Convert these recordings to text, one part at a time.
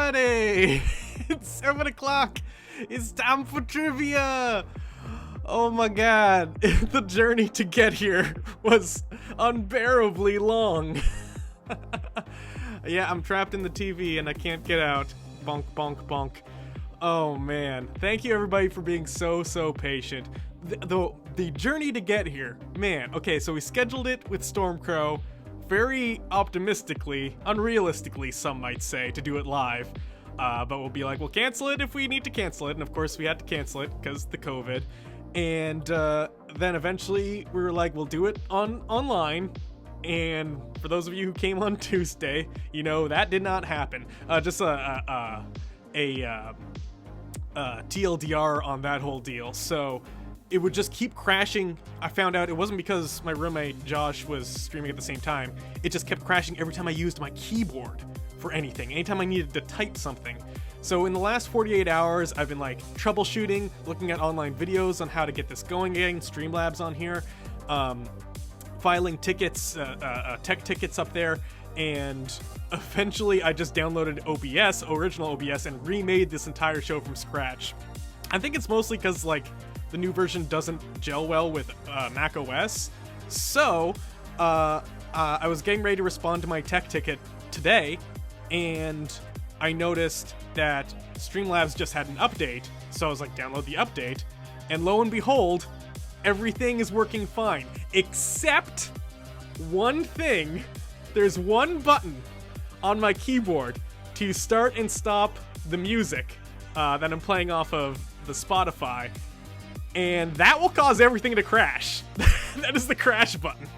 everybody! It's 7 o'clock. It's time for trivia. Oh my god, the journey to get here was unbearably long. Yeah, I'm trapped in the TV and I can't get out. Bonk, bonk, bonk. Oh man, thank you everybody for being so patient. The journey to get here, man. Okay, so we scheduled it with Stormcrow very optimistically, unrealistically some might say, to do it live. But we'll be like, we'll cancel it if we need to cancel it, and of course we had to cancel it because the COVID. And then eventually we were like, we'll do it online. And for those of you who came on Tuesday, you know that did not happen. Just a TLDR on that whole deal. So it would just keep crashing. I found out it wasn't because my roommate Josh was streaming at the same time. It just kept crashing every time I used my keyboard for anything, anytime I needed to type something. So in the last 48 hours, I've been like troubleshooting, looking at online videos on how to get this going again, Streamlabs on here, filing tickets, tech tickets up there, and eventually I just downloaded OBS, original OBS, and remade this entire show from scratch. I think it's mostly because like the new version doesn't gel well with Mac OS. So I was getting ready to respond to my tech ticket today, and I noticed that Streamlabs just had an update, so I was like, download the update, and lo and behold, everything is working fine, except one thing. There's one button on my keyboard to start and stop the music that I'm playing off of the Spotify, and that will cause everything to crash. That is the crash button.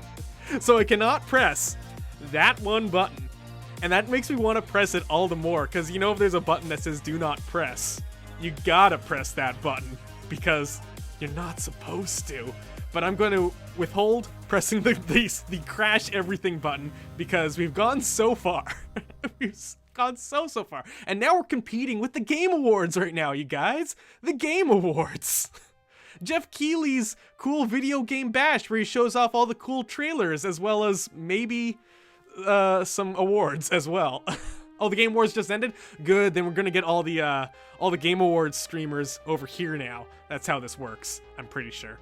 So I cannot press that one button. And that makes me want to press it all the more, because you know if there's a button that says do not press, you gotta press that button, because you're not supposed to. But I'm going to withhold pressing the crash everything button, because we've gone so far. We've gone so far. And now we're competing with the Game Awards right now, you guys. The Game Awards. Jeff Keighley's cool video game bash, where he shows off all the cool trailers, as well as maybe some awards as well. Oh, the Game Awards just ended? Good, then we're gonna get all the Game Awards streamers over here now. That's how this works, I'm pretty sure.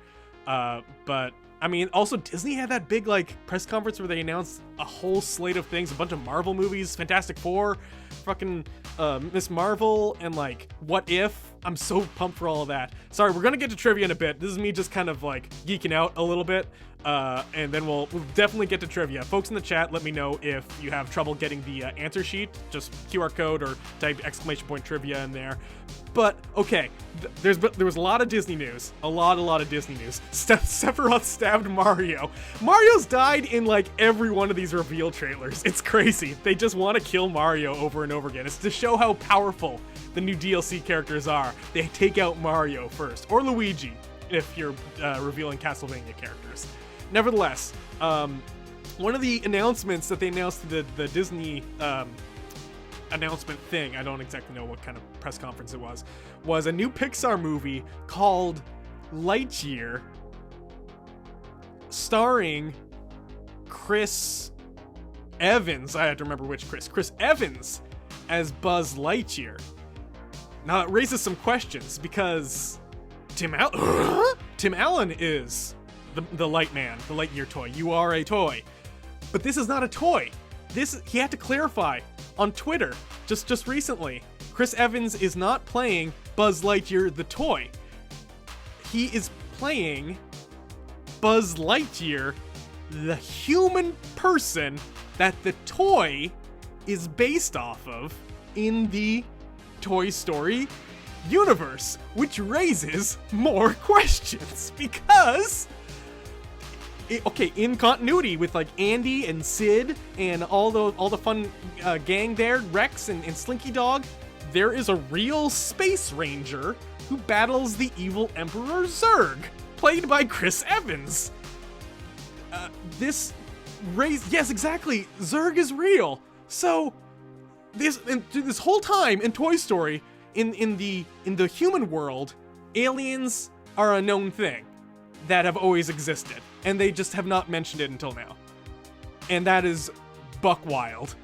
But I mean, also Disney had that big like press conference where they announced a whole slate of things, a bunch of Marvel movies, Fantastic Four, fucking Miss Marvel, and like What If. I'm so pumped for all of that. Sorry, we're gonna get to trivia in a bit. This is me just kind of like geeking out a little bit. And then we'll definitely get to trivia. Folks in the chat, let me know if you have trouble getting the answer sheet. Just QR code or type ! trivia in there. But okay, there was a lot of Disney news. A lot of Disney news. Sephiroth stabbed Mario. Mario's died in like every one of these reveal trailers. It's crazy. They just want to kill Mario over and over again. It's to show how powerful the new DLC characters are. They take out Mario first, or Luigi if you're revealing Castlevania characters. Nevertheless, one of the announcements that they announced to the Disney announcement thing, I don't exactly know what kind of press conference it was a new Pixar movie called Lightyear, starring Chris Evans. I had to remember which Chris Evans as Buzz Lightyear. Now that raises some questions, because Tim Allen is the Light Man, the Lightyear toy. You are a toy. But this is not a toy. He had to clarify on Twitter just recently. Chris Evans is not playing Buzz Lightyear the toy. He is playing Buzz Lightyear, the human person that the toy is based off of in the Toy Story universe, which raises more questions, because in continuity with like Andy and Sid and all the fun gang there, Rex and Slinky Dog, there is a real space ranger who battles the evil Emperor Zurg, played by Chris Evans. Yes, exactly, Zurg is real. So this whole time in Toy Story, in the human world, aliens are a known thing that have always existed, and they just have not mentioned it until now. And that is buck wild,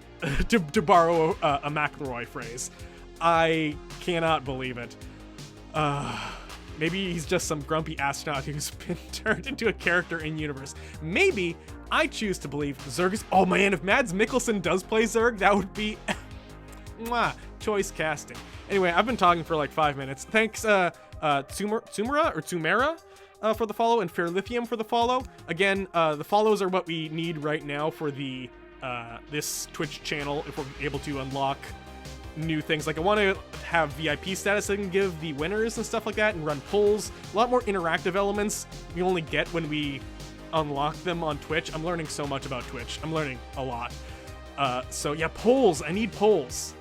to borrow a McElroy phrase. I cannot believe it. Maybe he's just some grumpy astronaut who's been turned into a character in universe. Maybe I choose to believe Zurg is. Oh man, if Mads Mikkelsen does play Zurg, that would be mwah, choice casting. Anyway, I've been talking for like 5 minutes. Thanks, Tsumera for the follow, and Fairlithium for the follow. Again, the follows are what we need right now for the this Twitch channel if we're able to unlock new things. Like I want to have VIP status that can give the winners and stuff like that, and run polls. A lot more interactive elements we only get when we unlock them on Twitch. I'm learning so much about Twitch. I'm learning a lot. So yeah, polls. I need polls.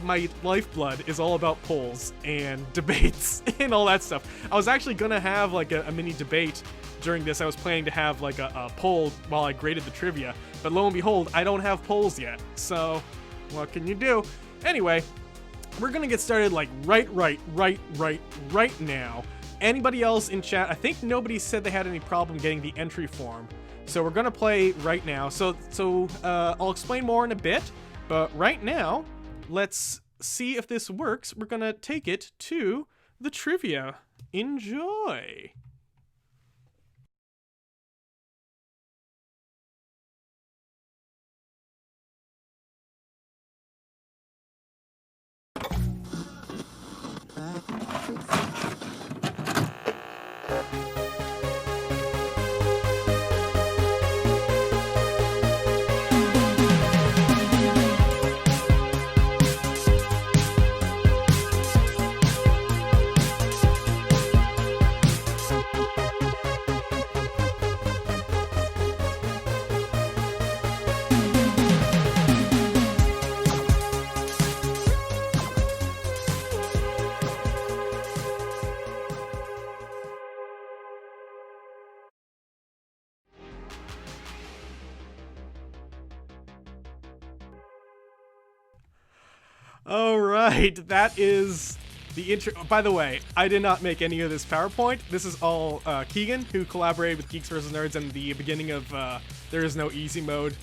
My lifeblood is all about polls and debates and all that stuff. I was actually gonna have like a mini debate during this. I was planning to have like a poll while I graded the trivia, but lo and behold, I don't have polls yet. So what can you do? Anyway, we're gonna get started like right now. Anybody else in chat? I think nobody said they had any problem getting the entry form. So we're gonna play right now. So I'll explain more in a bit, but right now, let's see if this works. We're gonna take it to the trivia. Enjoy. All right, that is the intro. By the way, I did not make any of this PowerPoint. This is all Keegan, who collaborated with Geeks vs. Nerds in the beginning of There Is No Easy Mode.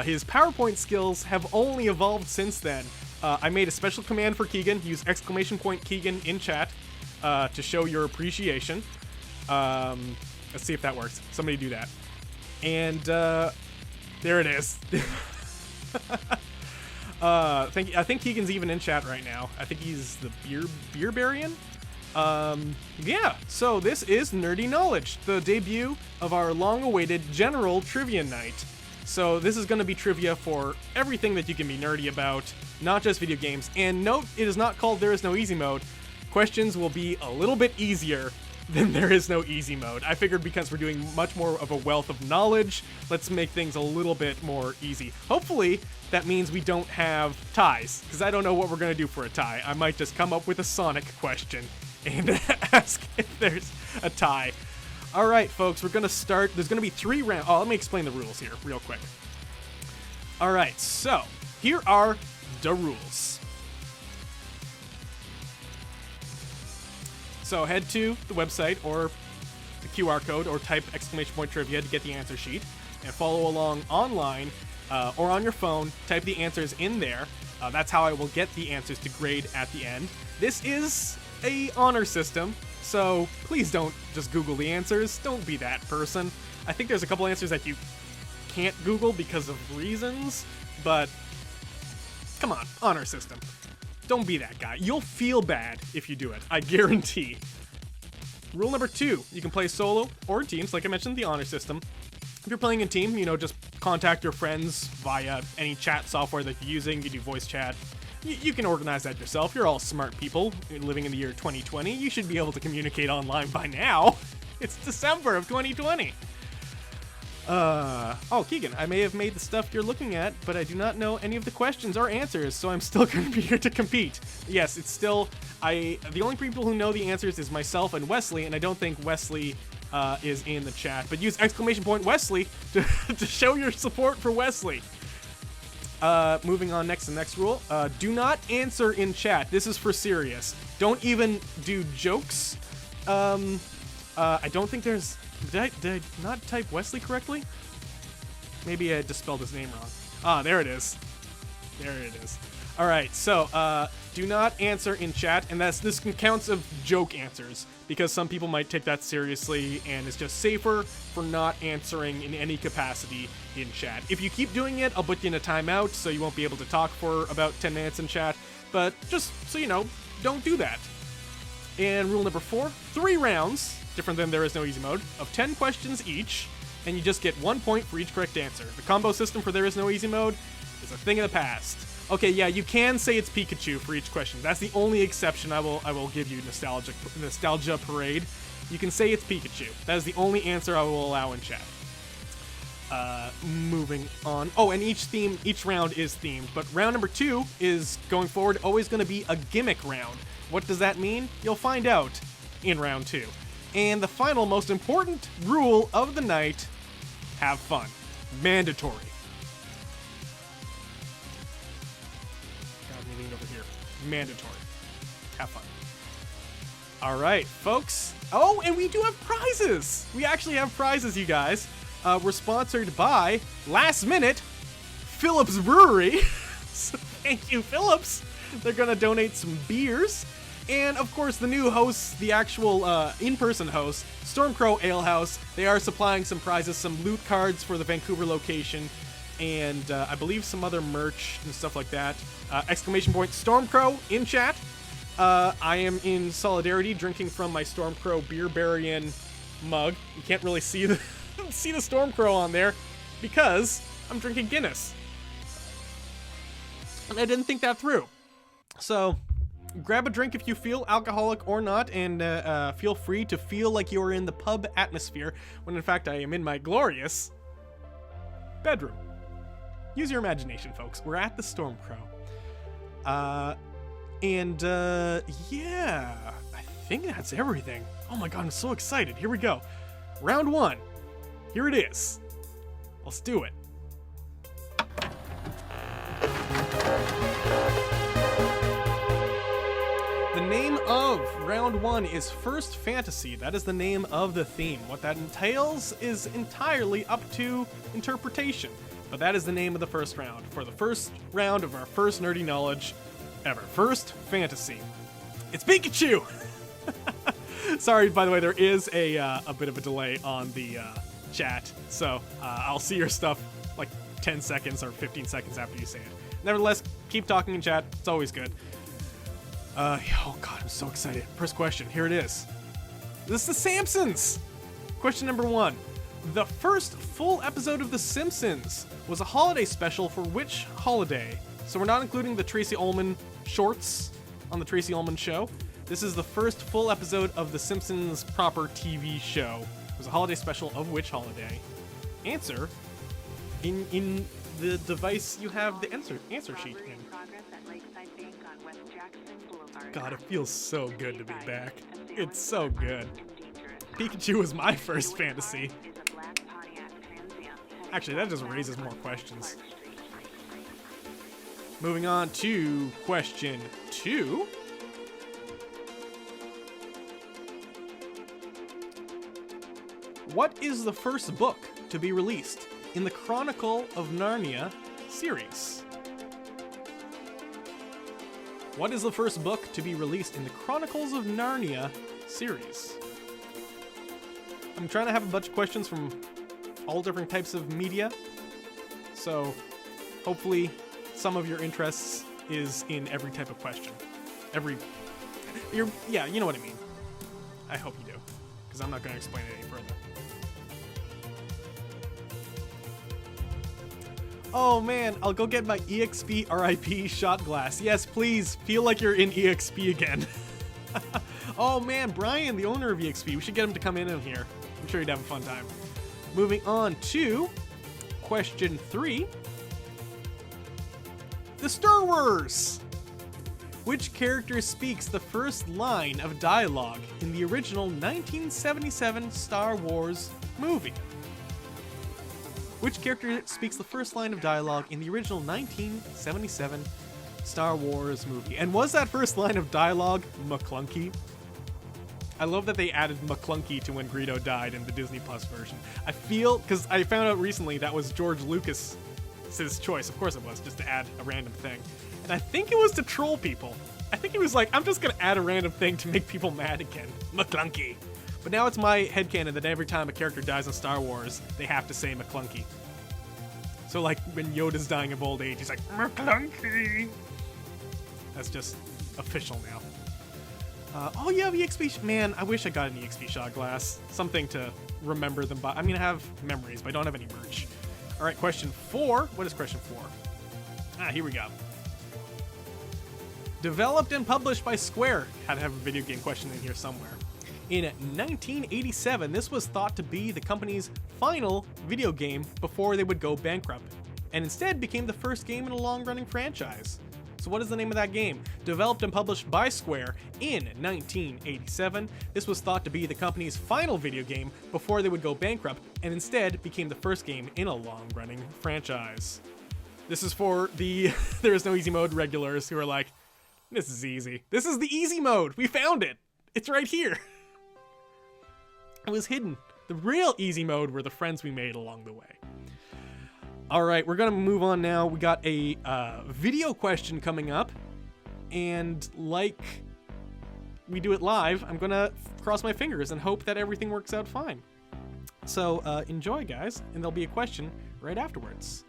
His PowerPoint skills have only evolved since then. I made a special command for Keegan. Use !Keegan in chat to show your appreciation. Let's see if that works. Somebody do that. And there it is. I think Keegan's even in chat right now. I think he's the Beerbarian. Yeah, so this is Nerdy Knowledge, the debut of our long-awaited general trivia night. So this is going to be trivia for everything that you can be nerdy about, not just video games. And note, it is not called There Is No Easy Mode. Questions will be a little bit easier than There Is No Easy Mode. I figured because we're doing much more of a wealth of knowledge, let's make things a little bit more easy. Hopefully, that means we don't have ties, because I don't know what we're going to do for a tie. I might just come up with a Sonic question and ask if there's a tie. All right, folks, we're going to start. There's going to be 3 rounds. Oh, let me explain the rules here real quick. All right, so here are the rules. So head to the website or the QR code or type !trivia to get the answer sheet and follow along online or on your phone. Type the answers in there. That's how I will get the answers to grade at the end. This is a honor system, so please don't just Google the answers. Don't be that person. I think there's a couple answers that you can't Google because of reasons, but come on, honor system. Don't be that guy. You'll feel bad if you do it, I guarantee. Rule number 2, you can play solo or in teams, like I mentioned, the honor system. If you're playing in team, just contact your friends via any chat software that you're using. You do voice chat. You can organize that yourself. You're all smart people living in the year 2020. You should be able to communicate online by now. It's December of 2020. Oh, Keegan, I may have made the stuff you're looking at, but I do not know any of the questions or answers, so I'm still going to be here to compete. Yes, it's still... The only people who know the answers is myself and Wesley, and I don't think Wesley is in the chat. But use !Wesley to show your support for Wesley. Moving on to the next rule. Do not answer in chat. This is for serious. Don't even do jokes. I don't think there's... Did I not type Wesley correctly? Maybe I just spelled his name wrong. Ah, there it is. There it is. All right, so Do not answer in chat, and this counts of joke answers, because some people might take that seriously, and it's just safer for not answering in any capacity in chat. If you keep doing it, I'll put you in a timeout, so you won't be able to talk for about 10 minutes in chat, but just so you know, don't do that. And rule number 4, 3 rounds, different than There Is No Easy Mode, of 10 questions each, and you just get 1 point for each correct answer. The combo system for There Is No Easy Mode is a thing of the past. Okay, yeah, you can say it's Pikachu for each question. That's the only exception I will give you, Nostalgia Parade. You can say it's Pikachu. That is the only answer I will allow in chat. Moving on. Oh, and each round is themed, but round number 2 is, going forward, always going to be a gimmick round. What does that mean? You'll find out in round 2. And the final, most important rule of the night, have fun. Mandatory. Over here. Mandatory. Have fun. All right, folks. Oh, and we do have prizes. We actually have prizes, you guys. We're sponsored by, last minute, Phillips Brewery. So thank you, Phillips. They're going to donate some beers. And, of course, the new hosts, the actual in-person hosts, Stormcrow Ale House, they are supplying some prizes, some loot cards for the Vancouver location, and I believe some other merch and stuff like that. Exclamation point Stormcrow in chat. I am in solidarity drinking from my Stormcrow Beerbarian mug. You can't really see the see the Stormcrow on there because I'm drinking Guinness. And I didn't think that through. So grab a drink if you feel alcoholic or not, and feel free to feel like you're in the pub atmosphere when in fact I am in my glorious bedroom. Use your imagination, folks. We're at the Stormcrow. Yeah, I think that's everything. Oh my god, I'm so excited. Here we go. Round 1. Here it is. Let's do it. The name of round 1 is First Fantasy. That is the name of the theme. What that entails is entirely up to interpretation. But that is the name of the first round, for the first round of our first nerdy knowledge ever. First Fantasy. It's Pikachu! Sorry, by the way, there is a bit of a delay on the chat, so I'll see your stuff like 10 seconds or 15 seconds after you say it. Nevertheless, keep talking in chat. It's always good. Oh god, I'm so excited. First question, here it is. This is The Simpsons! Question number 1. The first full episode of The Simpsons was a holiday special for which holiday? So we're not including the Tracy Ullman shorts on the Tracy Ullman show. This is the first full episode of The Simpsons proper TV show. It was a holiday special of which holiday? Answer in the device you have the answer sheet in. God, it feels so good to be back. It's so good. Pikachu was my first fantasy. Actually, that just raises more questions. Moving on to question 2. What is the first book to be released in the Chronicle of Narnia series? What is the first book to be released in the Chronicles of Narnia series? I'm trying to have a bunch of questions from all different types of media, so hopefully some of your interests is in every type of question. Yeah, you know what I mean. I hope you do, because I'm not going to explain it any further. Oh man, I'll go get my EXP RIP shot glass. Yes, please, feel like you're in EXP again. Oh man, Brian, the owner of EXP, we should get him to come in here. I'm sure he'd have a fun time. Moving on to question 3. The Star Wars! Which character speaks the first line of dialogue in the original 1977 Star Wars movie? Which character speaks the first line of dialogue in the original 1977 Star Wars movie? And was that first line of dialogue McClunky? I love that they added McClunky to when Greedo died in the Disney Plus version. I feel, because I found out recently that was George Lucas was his choice. Of course it was, just to add a random thing. And I think it was to troll people. I think he was like, I'm just gonna add a random thing to make people mad again. McClunky. But now it's my headcanon that every time a character dies in Star Wars, they have to say McClunky. So like when Yoda's dying of old age, he's like, McClunky. That's just official now. Oh, you have EXP. Man, I wish I got an EXP shot glass. Something to remember them by. I mean, I have memories, but I don't have any merch. All right, question 4. What is question 4? Here we go. Developed and published by Square. Had to have a video game question in here somewhere. In 1987, this was thought to be the company's final video game before they would go bankrupt, and instead became the first game in a long-running franchise. So what is the name of that game? Developed and published by Square in 1987, this was thought to be the company's final video game before they would go bankrupt, and instead became the first game in a long-running franchise. This is for the There Is No Easy Mode regulars who are like, this is easy. This is the easy mode. We found it. It's right here. It was hidden. The real easy mode were the friends we made along the way. All right, we're gonna move on now. We got a video question coming up, and like we do it live, I'm gonna cross my fingers and hope that everything works out fine. So enjoy, guys, and there'll be a question right afterwards.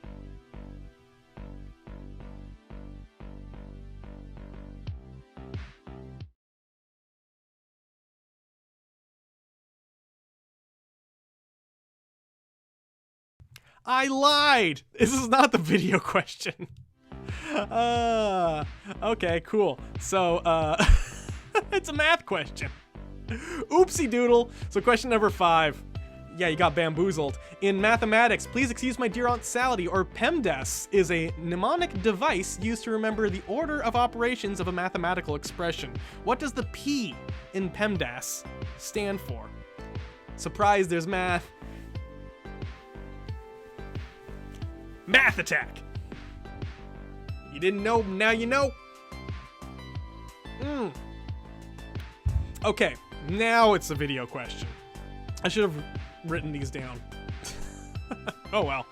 I lied! This is not the video question. Okay, cool. So, it's a math question. Oopsie doodle. So question number 5. Yeah, you got bamboozled. In mathematics, please excuse my dear Aunt Sally, or PEMDAS, is a mnemonic device used to remember the order of operations of a mathematical expression. What does the P in PEMDAS stand for? Surprise, there's math. Math attack! You didn't know, now you know. Okay, now it's a video question. I should have written these down. Oh well.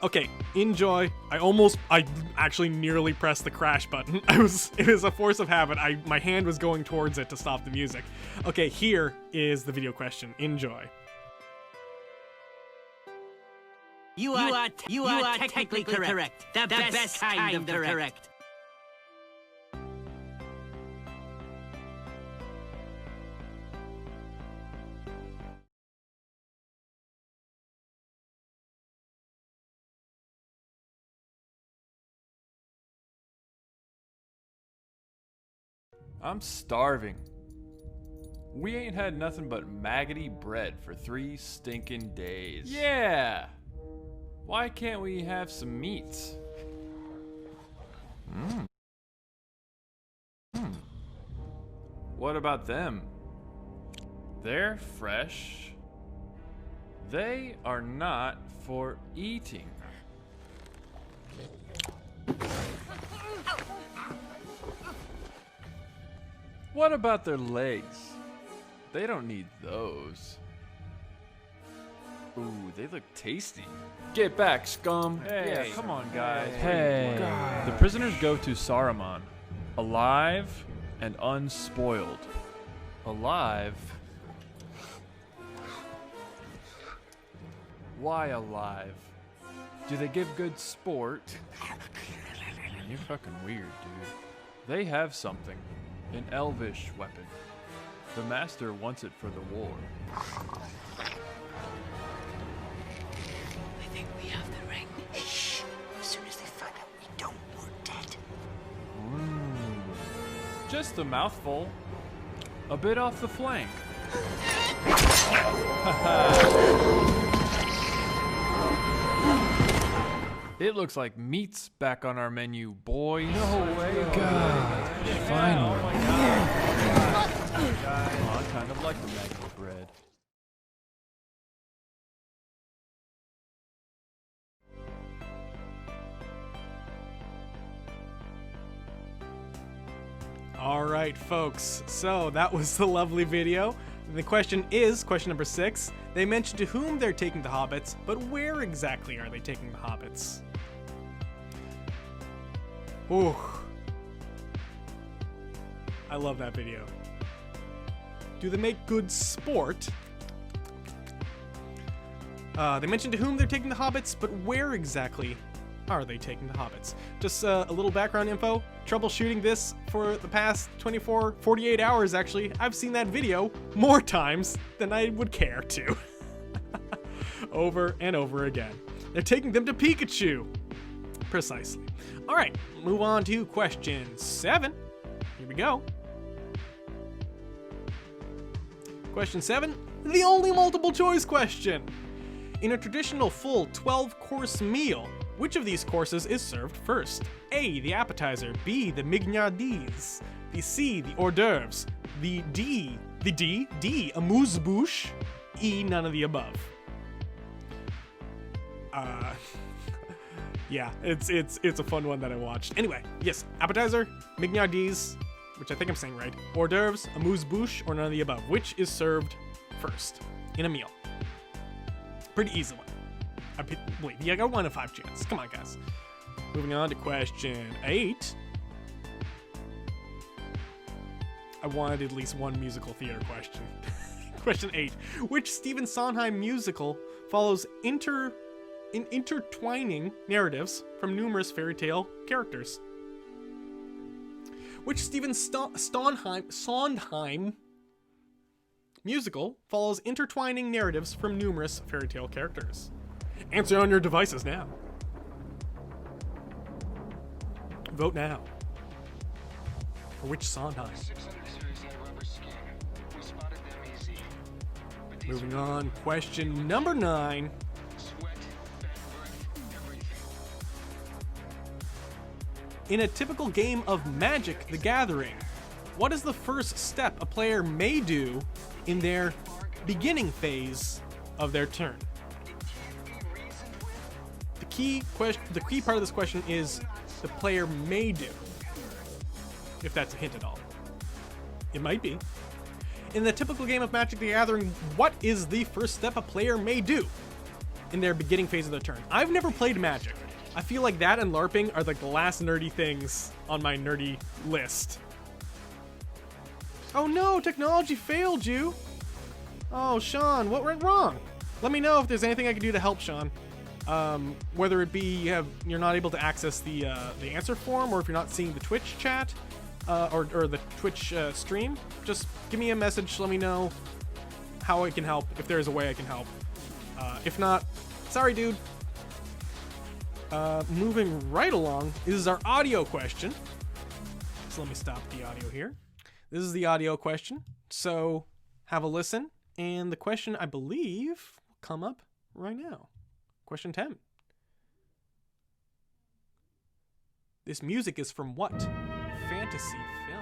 Okay, enjoy. I actually nearly pressed the crash button. It was a force of habit. My hand was going towards it to stop the music. Okay, here is the video question. Enjoy. You are technically correct. The best kind of correct. I'm starving. We ain't had nothing but maggoty bread for 3 stinking days. Yeah! Why can't we have some meats? What about them? They're fresh. They are not for eating. What about their legs? They don't need those. Ooh, they look tasty. Get back, scum. Hey, yeah, come on, guys. Hey. The prisoners go to Saruman, alive and unspoiled. Alive? Why alive? Do they give good sport? You're fucking weird, dude. They have something. An elvish weapon. The master wants it for the war. I think we have the ring. Shh! As soon as they find out we don't, we're dead. Just a mouthful. A bit off the flank. It looks like meat's back on our menu, boys. No way. God. Finally. Oh, I kind of like the maggot bread. All right, folks. So that was the lovely video. The question is, question number 6. They mentioned to whom they're taking the hobbits, but where exactly are they taking the hobbits? Ooh. I love that video. Do they make good sport? They mentioned to whom they're taking the hobbits, but where exactly are they taking the hobbits? Just a little background info. Troubleshooting this for the past 48 hours actually. I've seen that video more times than I would care to. Over and over again. They're taking them to Pikachu. Precisely. All right, move on to question 7. Here we go. Question 7, the only multiple choice question. In a traditional full 12-course meal, which of these courses is served first? A, the appetizer, B, the mignardise, the C, the hors d'oeuvres, the D, amuse-bouche, E, none of the above. Yeah, it's a fun one that I watched. Anyway, yes, appetizer, mignardise, which I think I'm saying right, hors d'oeuvres, amuse-bouche, or none of the above. Which is served first in a meal? Pretty easy one. I believe. Yeah, I got 1 in 5 chance. Come on, guys. Moving on to question 8. I wanted at least one musical theater question. Question 8. Which Stephen Sondheim musical follows intertwining narratives from numerous fairy tale characters? Which Stephen Sondheim musical follows intertwining narratives from numerous fairy tale characters? Answer on your devices now. Vote now. For which Sondheim? Moving on, question number 9. In a typical game of Magic: The Gathering, what is the first step a player may do in their beginning phase of their turn? The key part of this question is the player may do, if that's a hint at all. It might be. In the typical game of Magic: The Gathering, what is the first step a player may do in their beginning phase of their turn? I've never played Magic. I feel like that and LARPing are like the last nerdy things on my nerdy list. Oh no, technology failed you. Oh, Sean, what went wrong? Let me know if there's anything I can do to help, Sean. Whether it be you're not able to access the answer form, or if you're not seeing the Twitch chat, or the Twitch stream, just give me a message. Let me know how I can help, if there's a way I can help. If not, sorry, dude. Moving right along, this is our audio question. So let me stop the audio here. This is the audio question. So have a listen. And the question, I believe, will come up right now. Question 10. This music is from what fantasy film?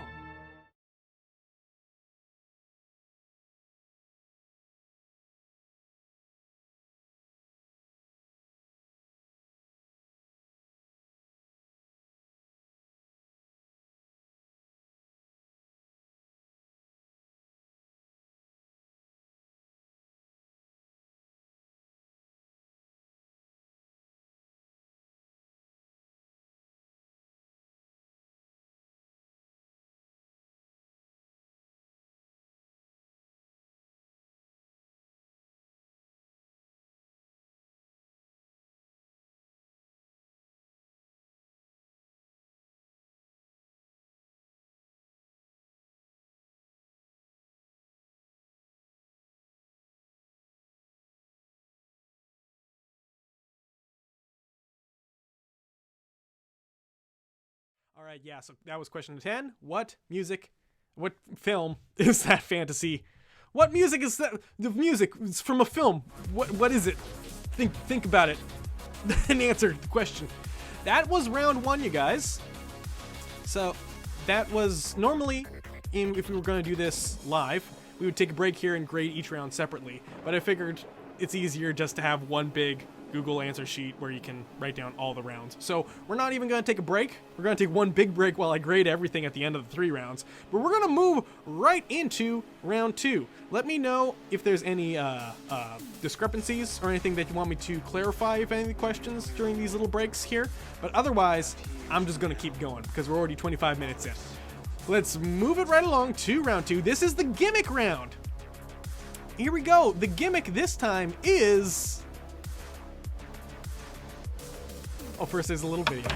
All right, yeah, so that was question 10. What film is that fantasy? What music is that? The music is from a film. What is it? Think about it and answer the question. That was round 1, you guys. So that was normally, if we were going to do this live, we would take a break here and grade each round separately. But I figured it's easier just to have one big Google answer sheet where you can write down all the rounds. So we're not even going to take a break. We're going to take one big break while I grade everything at the end of the 3 rounds. But we're going to move right into round 2. Let me know if there's any discrepancies or anything that you want me to clarify, if any questions during these little breaks here. But otherwise, I'm just going to keep going because we're already 25 minutes in. Let's move it right along to round 2. This is the gimmick round. Here we go. The gimmick this time is... Oh, first there's a little video.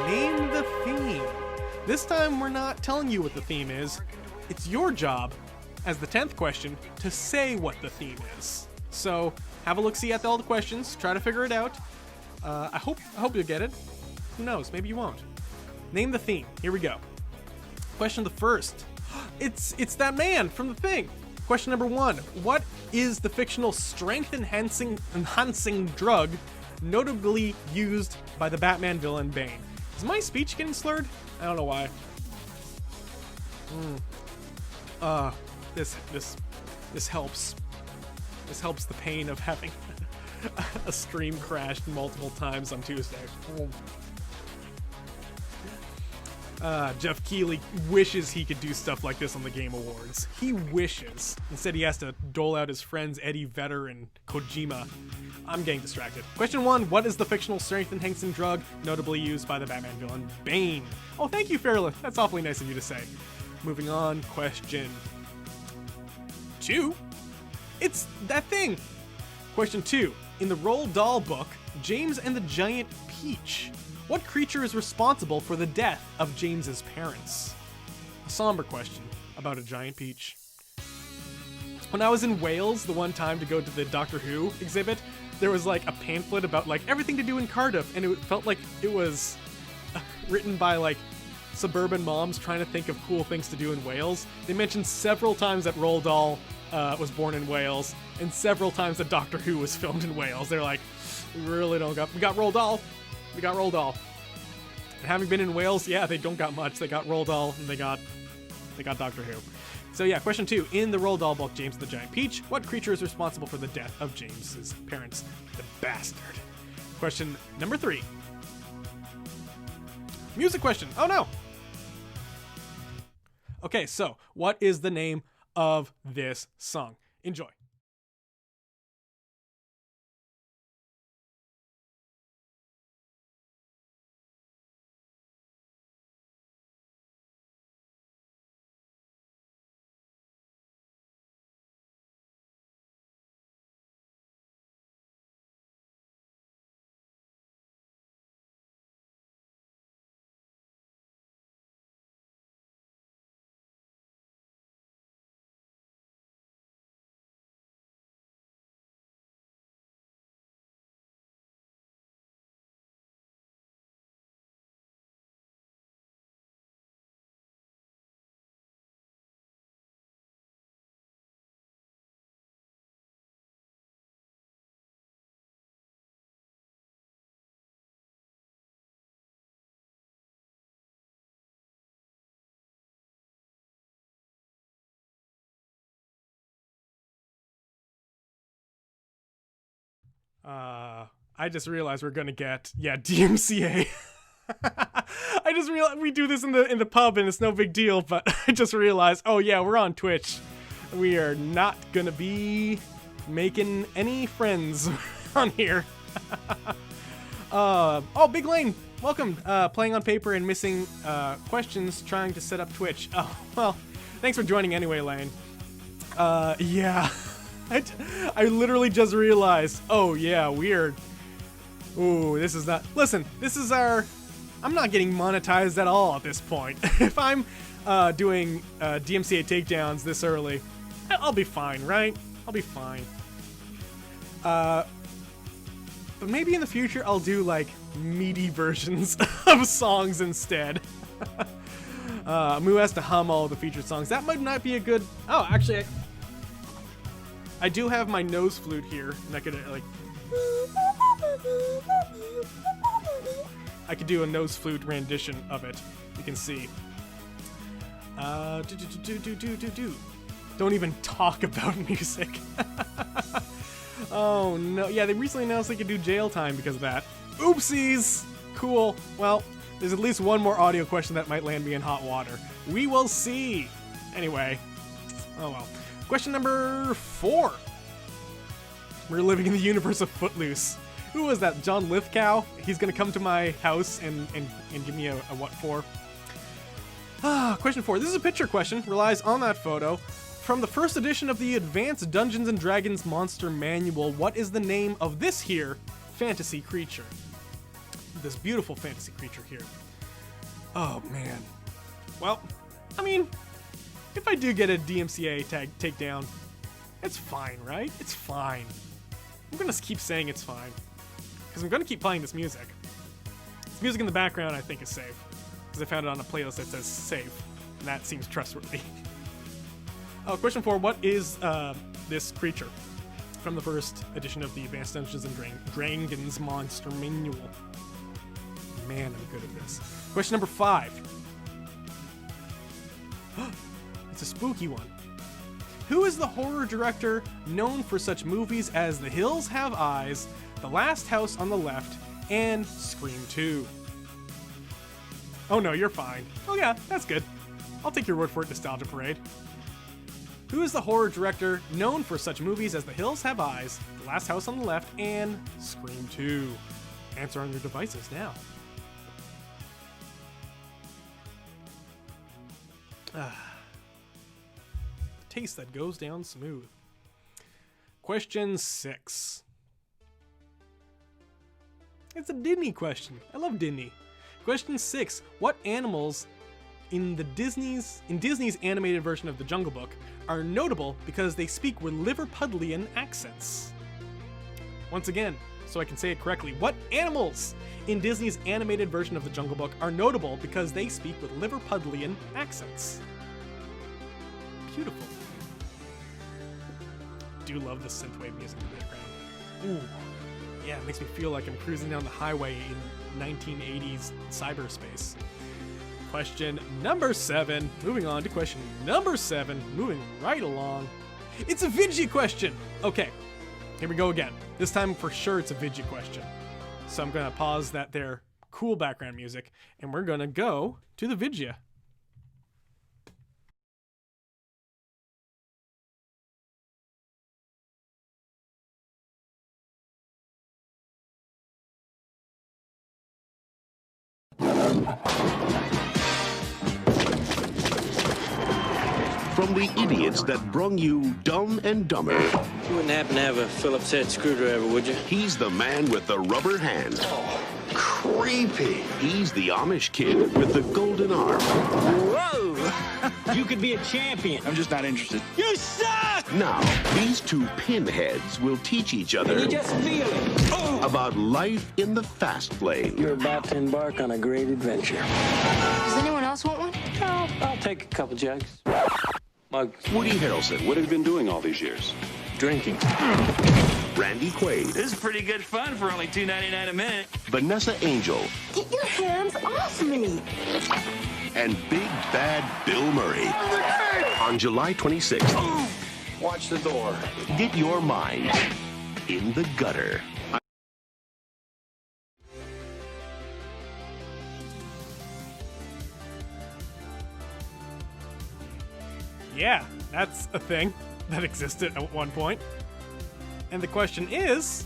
Name the theme. This time we're not telling you what the theme is. It's your job, as the 10th question, to say what the theme is. So have a look-see at all the questions. Try to figure it out. I hope you'll get it. Who knows? Maybe you won't. Name the theme. Here we go. Question the first. It's that man from The Thing. Question number 1. What is the fictional strength-enhancing drug notably used by the Batman villain Bane? Is my speech getting slurred? I don't know why. This helps. This helps the pain of having a stream crashed multiple times on Tuesday. Jeff Keighley wishes he could do stuff like this on the Game Awards. He wishes. Instead, he has to dole out his friends Eddie Vedder and Kojima. I'm getting distracted. Question 1. What is the fictional strength-enhancing drug notably used by the Batman villain Bane? Oh, thank you, Fairla. That's awfully nice of you to say. Moving on. Question 2. It's that thing. Question 2. In the Roald Dahl book, James and the Giant Peach, what creature is responsible for the death of James's parents? A somber question about a giant peach. When I was in Wales the one time to go to the Doctor Who exhibit, there was like a pamphlet about like everything to do in Cardiff, and it felt like it was written by like suburban moms trying to think of cool things to do in Wales. They mentioned several times that Roald Dahl was born in Wales, and several times that Doctor Who was filmed in Wales. They're like, we really don't got, we got Roald Dahl. We got Roald Dahl. And having been in Wales, yeah, they don't got much. They got Roald Dahl and they got Doctor Who. So yeah, question 2. In the Roald Dahl book, James and the Giant Peach, what creature is responsible for the death of James's parents? The bastard. Question number 3. Music question. Oh no. Okay, so what is the name of this song? Enjoy. I just realized we're gonna get, DMCA. I just realized we do this in the pub and it's no big deal, but I just realized, oh yeah, we're on Twitch. We are not gonna be making any friends on here. Oh, Big Lane, welcome. Playing on paper and missing questions, trying to set up Twitch. Oh, well, thanks for joining anyway, Lane. Yeah. I literally just realized, oh yeah, weird. Ooh, this is not, listen, this is our, I'm not getting monetized at all at this point. If I'm doing DMCA takedowns this early, I'll be fine, right? I'll be fine. But maybe in the future I'll do like meaty versions of songs instead. Moo has to hum all the featured songs. That might not be a good, oh, actually, I do have my nose flute here, and I could like, I could do a nose flute rendition of it. You can see. Don't even talk about music. Oh no, yeah, they recently announced they could do jail time because of that. Oopsies! Cool. Well, there's at least one more audio question that might land me in hot water. We will see. Anyway, oh well. Question number 4. We're living in the universe of Footloose. Who was that? John Lithgow? He's gonna come to my house and give me a what for? Question 4. This is a picture question. Relies on that photo. From the first edition of the Advanced Dungeons & Dragons Monster Manual, what is the name of this here fantasy creature? This beautiful fantasy creature here. Oh, man. Well, I mean, if I do get a DMCA takedown, it's fine, right? It's fine. I'm gonna keep saying it's fine, because I'm gonna keep playing this music. This music in the background I think is safe, because I found it on a playlist that says safe, and that seems trustworthy. Question 4, what is this creature from the first edition of the Advanced Dungeons & Dragons Monster Manual? Man, I'm good at this. Question number 5. It's a spooky one. Who is the horror director known for such movies as The Hills Have Eyes, The Last House on the Left, and Scream 2? Oh no, you're fine. Oh yeah, that's good. I'll take your word for it, Nostalgia Parade. Who is the horror director known for such movies as The Hills Have Eyes, The Last House on the Left, and Scream 2? Answer on your devices now. The taste that goes down smooth. Question 6. It's a Disney question. I love Disney. Question 6. What animals in Disney's animated version of The Jungle Book are notable because they speak with Liverpudlian accents? Once again, so I can say it correctly, what animals in Disney's animated version of The Jungle Book are notable because they speak with Liverpudlian accents? Beautiful. Do love the synthwave music in the background. Ooh, yeah, it makes me feel like I'm cruising down the highway in 1980s cyberspace. Question number 7. Moving on to question number 7. Moving right along. It's a Vidya question. Okay, here we go again. This time for sure it's a Vidya question. So I'm gonna pause that there cool background music and we're gonna go to the Vidya. From the idiots that brung you Dumb and Dumber, You wouldn't happen to have a Phillips head screwdriver, would you? he's the man with the rubber hand. Creepy. He's the Amish kid with the golden arm. Whoa! You could be a champion. I'm just not interested. You suck! Now, these two pinheads will teach each other You just feel it. Oh! about life in the fast lane. You're about to embark on a great adventure. Does anyone else want one? I'll take a couple jugs. Mug. Woody Harrelson, What have you been doing all these years? Drinking. Randy Quaid, This is pretty good fun for only $2.99 a minute. Vanessa Angel, Get your hands off me! and Big Bad Bill Murray. On July 26th, Watch the door. get your mind in the gutter. Yeah, that's a thing that existed at one point. And the question is,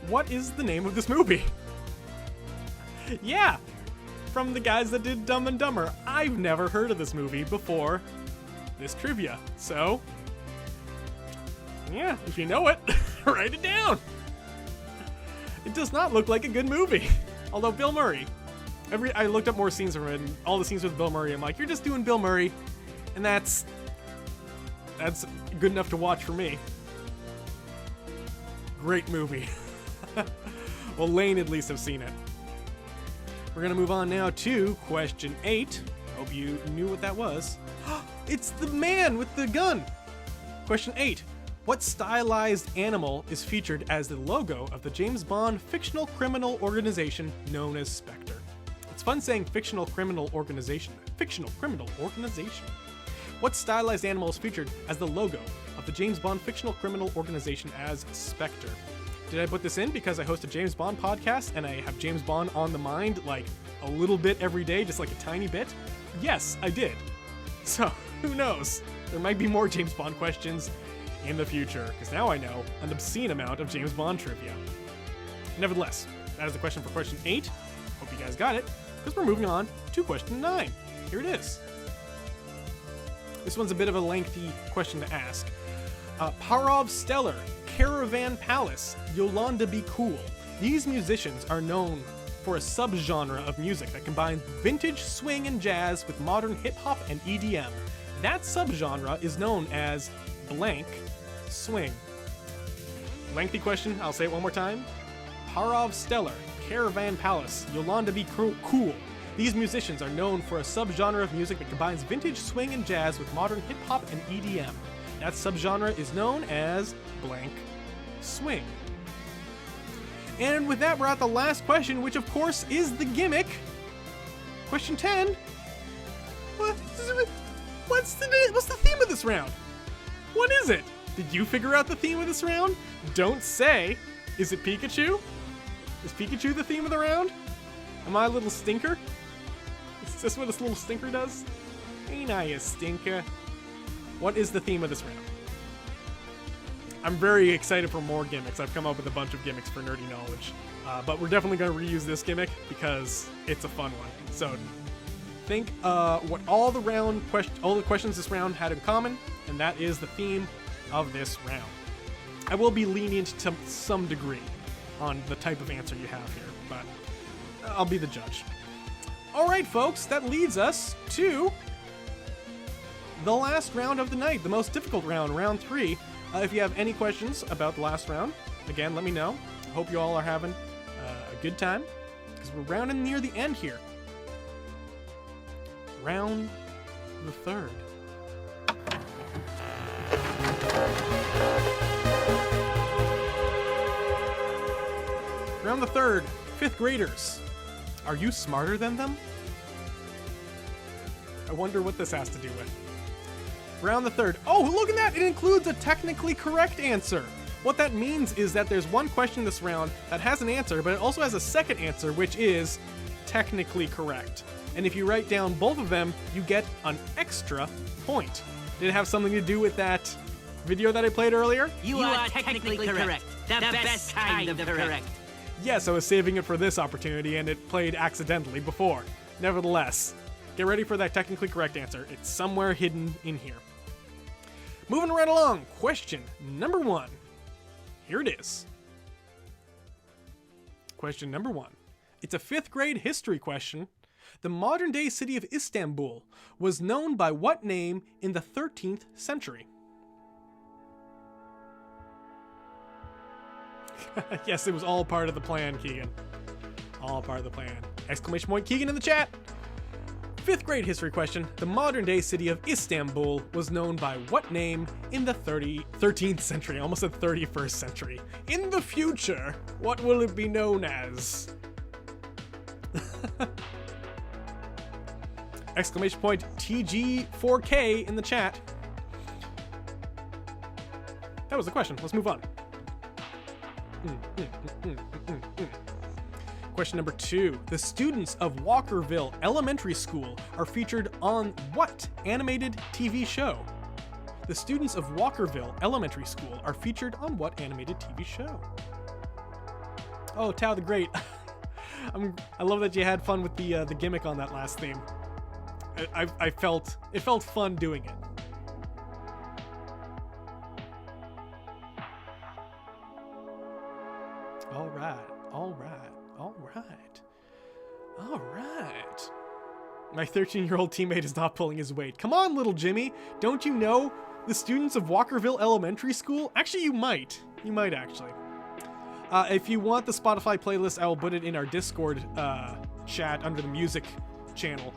what is the name of this movie? Yeah, from the guys that did Dumb and Dumber. I've never heard of this movie before this trivia. So, yeah, if you know it, write it down. It does not look like a good movie. Although Bill Murray, I looked up more scenes from it, and all the scenes with Bill Murray, I'm like, you're just doing Bill Murray, and that's good enough to watch for me. Great movie. Well, Lane at least have seen it. We're gonna move on now to question 8. Hope you knew what that was. It's the man with the gun. Question 8. What stylized animal is featured as the logo of the James Bond fictional criminal organization known as Spectre? It's fun saying fictional criminal organization. Fictional criminal organization. What stylized animal is featured as the logo of the James Bond fictional criminal organization as Spectre? Did I put this in because I host a James Bond podcast and I have James Bond on the mind like a little bit every day, just like a tiny bit? Yes, I did. So, who knows? There might be more James Bond questions in the future, because now I know an obscene amount of James Bond trivia. Nevertheless, that is the question for question 8. Hope you guys got it, because we're moving on to question 9. Here it is. This one's a bit of a lengthy question to ask. Parov Stellar, Caravan Palace, Yolanda Be Cool. These musicians are known for a subgenre of music that combines vintage swing and jazz with modern hip-hop and EDM. That subgenre is known as blank swing. Lengthy question, I'll say it one more time. Parov Stellar, Caravan Palace, Yolanda Be Cool. These musicians are known for a subgenre of music that combines vintage swing and jazz with modern hip-hop and EDM. That subgenre is known as blank swing. And with that, we're at the last question, which of course is the gimmick. Question 10. What's the theme of this round? What is it? Did you figure out the theme of this round? Don't say. Is it Pikachu? Is Pikachu the theme of the round? Am I a little stinker? Is this what this little stinker does? Ain't I a stinker? What is the theme of this round? I'm very excited for more gimmicks. I've come up with a bunch of gimmicks for Nerdy Knowledge. But we're definitely going to reuse this gimmick because it's a fun one. So think what all the questions this round had in common, and that is the theme of this round. I will be lenient to some degree on the type of answer you have here, but I'll be the judge. All right, folks, that leads us to the last round of the night, the most difficult round, round 3. If you have any questions about the last round, again, let me know. Hope you all are having a good time, because we're rounding near the end here. Round the 3rd. Round the 3rd, 5th graders. Are you smarter than them? I wonder what this has to do with. Round the 3rd. Oh, look at that! It includes a technically correct answer. What that means is that there's one question this round that has an answer, but it also has a second answer, which is technically correct. And if you write down both of them, you get an extra point. Did it have something to do with that video that I played earlier? You are technically correct. The best kind of correct. Yes, I was saving it for this opportunity, and it played accidentally before. Nevertheless, get ready for that technically correct answer. It's somewhere hidden in here. Moving right along, question number 1. Here it is. Question number 1. It's a 5th grade history question. The modern-day city of Istanbul was known by what name in the 13th century? Yes, it was all part of the plan, Keegan. All part of the plan. Exclamation point Keegan in the chat. 5th grade history question. The modern-day city of Istanbul was known by what name in the 13th century? Almost the 31st century. In the future, what will it be known as? Exclamation point TG4K in the chat. That was the question. Let's move on. Question number 2. The students of Walkerville Elementary School are featured on what animated TV show? The students of Walkerville Elementary School are featured on what animated TV show? Oh, Tao the Great. I love that you had fun with the gimmick on that last theme. It felt fun doing it. All right. My 13-year-old teammate is not pulling his weight. Come on, little Jimmy. Don't you know the students of Walkerville Elementary School? Actually, you might. You might, actually. If you want the Spotify playlist, I will put it in our Discord chat under the music channel.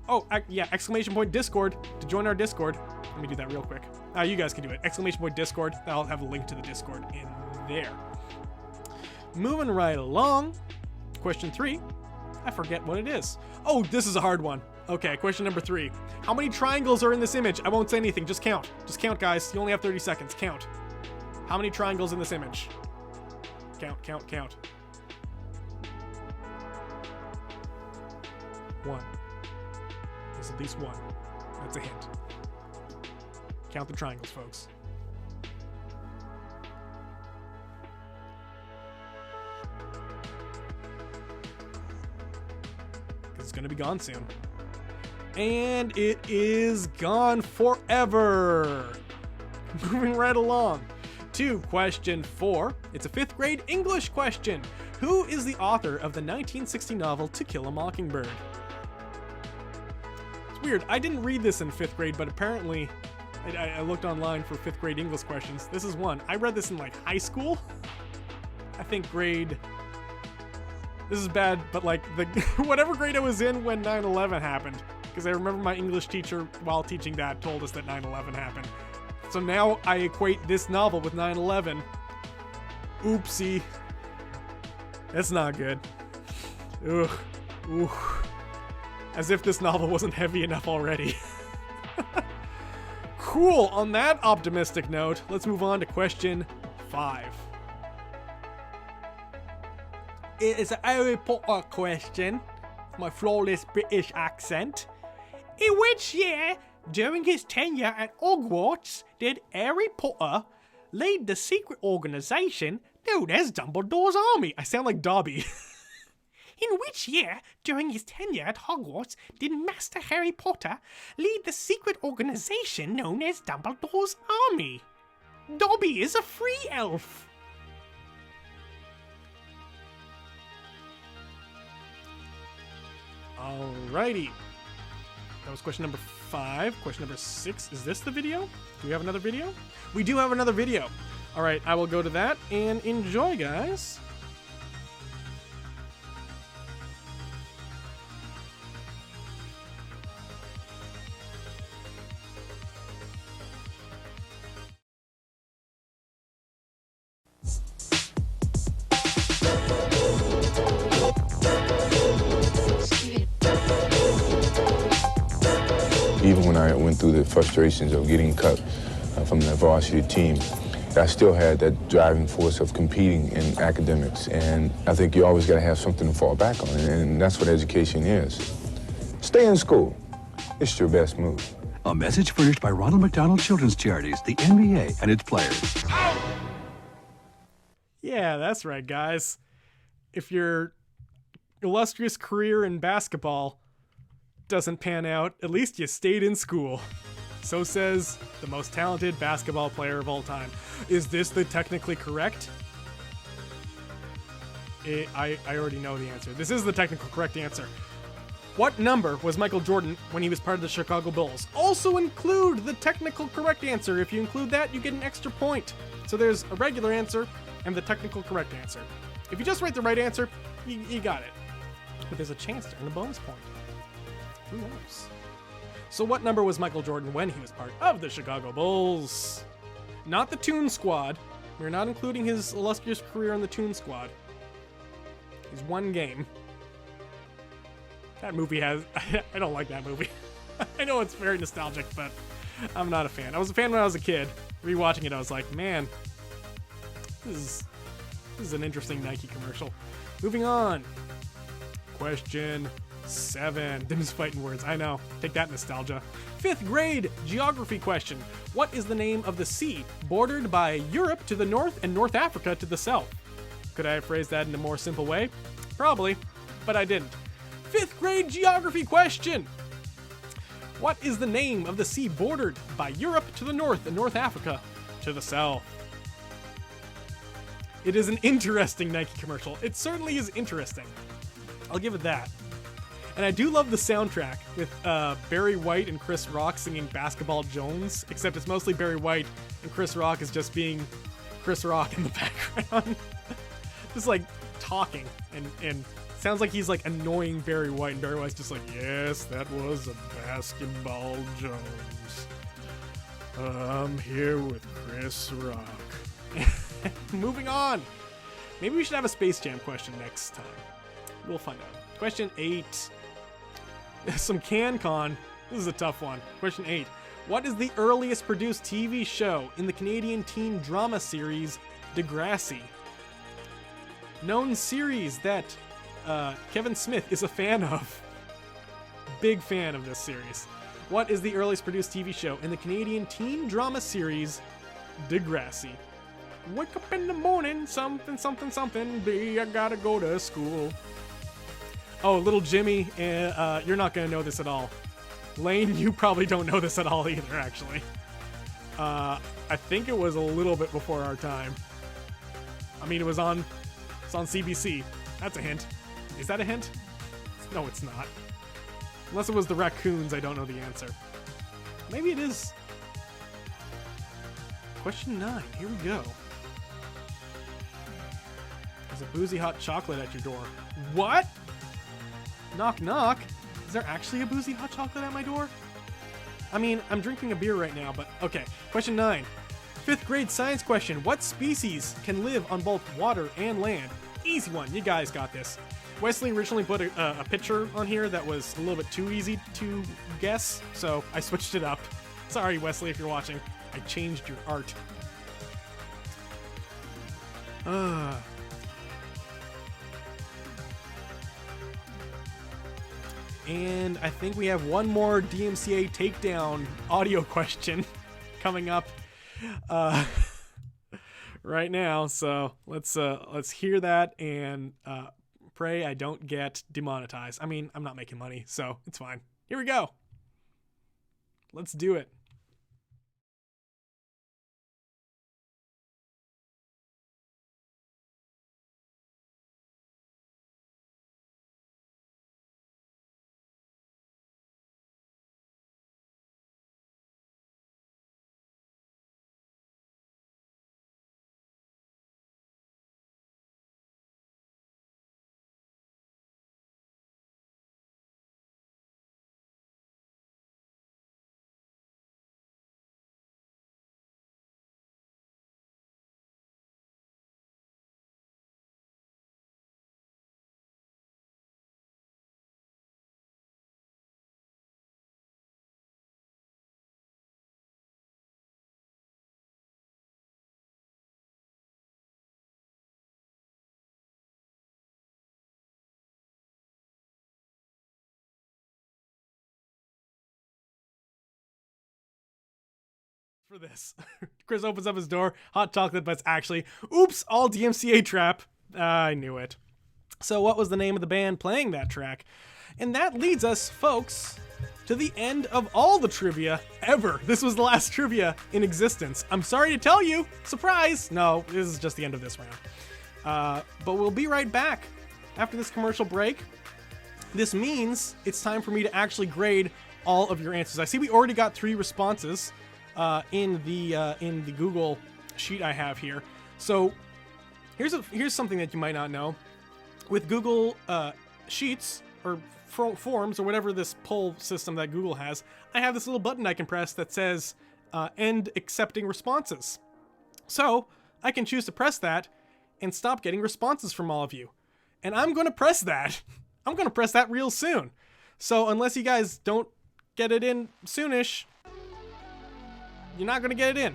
Oh, yeah, exclamation point Discord to join our Discord. Let me do that real quick. You guys can do it. Exclamation point Discord. I'll have a link to the Discord in there. Moving right along. Question 3. I forget what it is. Oh, this is a hard one. Okay, question number 3. How many triangles are in this image? I won't say anything. Just count. Just count, guys. You only have 30 seconds. Count. How many triangles in this image? Count, count, count. 1. There's at least 1. That's a hint. Count the triangles, folks. Because it's going to be gone soon. And it is gone forever. Moving right along to question 4. It's a 5th grade English question. Who is the author of the 1960 novel To Kill a Mockingbird? It's weird. I didn't read this in 5th grade, but apparently I looked online for 5th grade English questions. This is one. I read this in like high school. I think grade... This is bad, but like the whatever grade I was in when 9/11 happened. Because I remember my English teacher, while teaching that, told us that 9/11 happened. So now I equate this novel with 9/11. Oopsie. That's not good. Ugh. Ooh. As if this novel wasn't heavy enough already. Cool. On that optimistic note, let's move on to question 5. It is a Harry Potter question. My flawless British accent. In which year, during his tenure at Hogwarts, did Harry Potter lead the secret organization known as Dumbledore's Army? I sound like Dobby. In which year, during his tenure at Hogwarts, did Master Harry Potter lead the secret organization known as Dumbledore's Army? Dobby is a free elf. Alrighty. That was question number 5. Question number 6. Is this the video? Do we have another video? We do have another video. Alright, I will go to that and enjoy, guys. Even when I went through the frustrations of getting cut from the varsity team, I still had that driving force of competing in academics. And I think you always got to have something to fall back on, and that's what education is. Stay in school. It's your best move. A message furnished by Ronald McDonald Children's Charities, the NBA, and its players. Yeah, that's right, guys. If your illustrious career in basketball doesn't pan out, at least you stayed in school. So says the most talented basketball player of all time. Is this the technically correct? I already know the answer. This is the technical correct answer. What number was Michael Jordan when he was part of the Chicago Bulls? Also include the technical correct answer. If you include that, you get an extra point. So there's a regular answer and the technical correct answer. If you just write the right answer, you got it. But there's a chance to earn a bonus point. Who knows? So what number was Michael Jordan when he was part of the Chicago Bulls? Not the Toon Squad. We're not including his illustrious career in the Toon Squad. He's one game. That movie has... I don't like that movie. I know it's very nostalgic, but I'm not a fan. I was a fan when I was a kid. Rewatching it, I was like, man, this is an interesting Nike commercial. Moving on. Question 7. Dim's fighting words. I know. Take that, nostalgia. 5th grade geography question. What is the name of the sea bordered by Europe to the north and North Africa to the south? Could I have phrased that in a more simple way? Probably, but I didn't. 5th grade geography question. What is the name of the sea bordered by Europe to the north and North Africa to the south? It is an interesting Nike commercial. It certainly is interesting. I'll give it that. And I do love the soundtrack with Barry White and Chris Rock singing Basketball Jones, except it's mostly Barry White and Chris Rock is just being Chris Rock in the background. Just like talking and sounds like he's like annoying Barry White, and Barry White's just like, yes, that was a Basketball Jones. I'm here with Chris Rock. Moving on. Maybe we should have a Space Jam question next time. We'll find out. Question 8. Some CanCon. This is a tough one. Question 8. What is the earliest produced TV show in the Canadian teen drama series Degrassi? Known series that Kevin Smith is a fan of. Big fan of this series. What is the earliest produced TV show in the Canadian teen drama series Degrassi? Wake up in the morning, something, something, something, B, I gotta go to school. Oh, little Jimmy, you're not gonna know this at all. Lane, you probably don't know this at all either, actually. I think it was a little bit before our time. I mean, it's on CBC. That's a hint. Is that a hint? No, it's not. Unless it was the raccoons, I don't know the answer. Maybe it is. Question 9, here we go. There's a boozy hot chocolate at your door. What? Knock knock. Is there actually a boozy hot chocolate at my door? I mean, I'm drinking a beer right now, but okay. Question 9. 5th grade science question. What species can live on both water and land? Easy one. You guys got this. Wesley originally put a picture on here that was a little bit too easy to guess, so I switched it up. Sorry, Wesley, if you're watching. I changed your art. And I think we have one more DMCA takedown audio question coming up right now. So let's hear that and pray I don't get demonetized. I mean, I'm not making money, so it's fine. Here we go. Let's do it. For this. Chris opens up his door, hot chocolate, but it's actually, oops, all DMCA trap. I knew it. So what was the name of the band playing that track? And that leads us, folks, to the end of all the trivia ever. This was the last trivia in existence. I'm sorry to tell you, surprise. No, this is just the end of this round. But we'll be right back after this commercial break. This means it's time for me to actually grade all of your answers. I see we already got 3 responses in the Google sheet I have here. So here's something that you might not know. With Google Sheets or Forms or whatever this poll system that Google has, I have this little button I can press that says end accepting responses. So I can choose to press that and stop getting responses from all of you. And I'm going to press that. I'm going to press that real soon. So unless you guys don't get it in soonish, you're not going to get it in.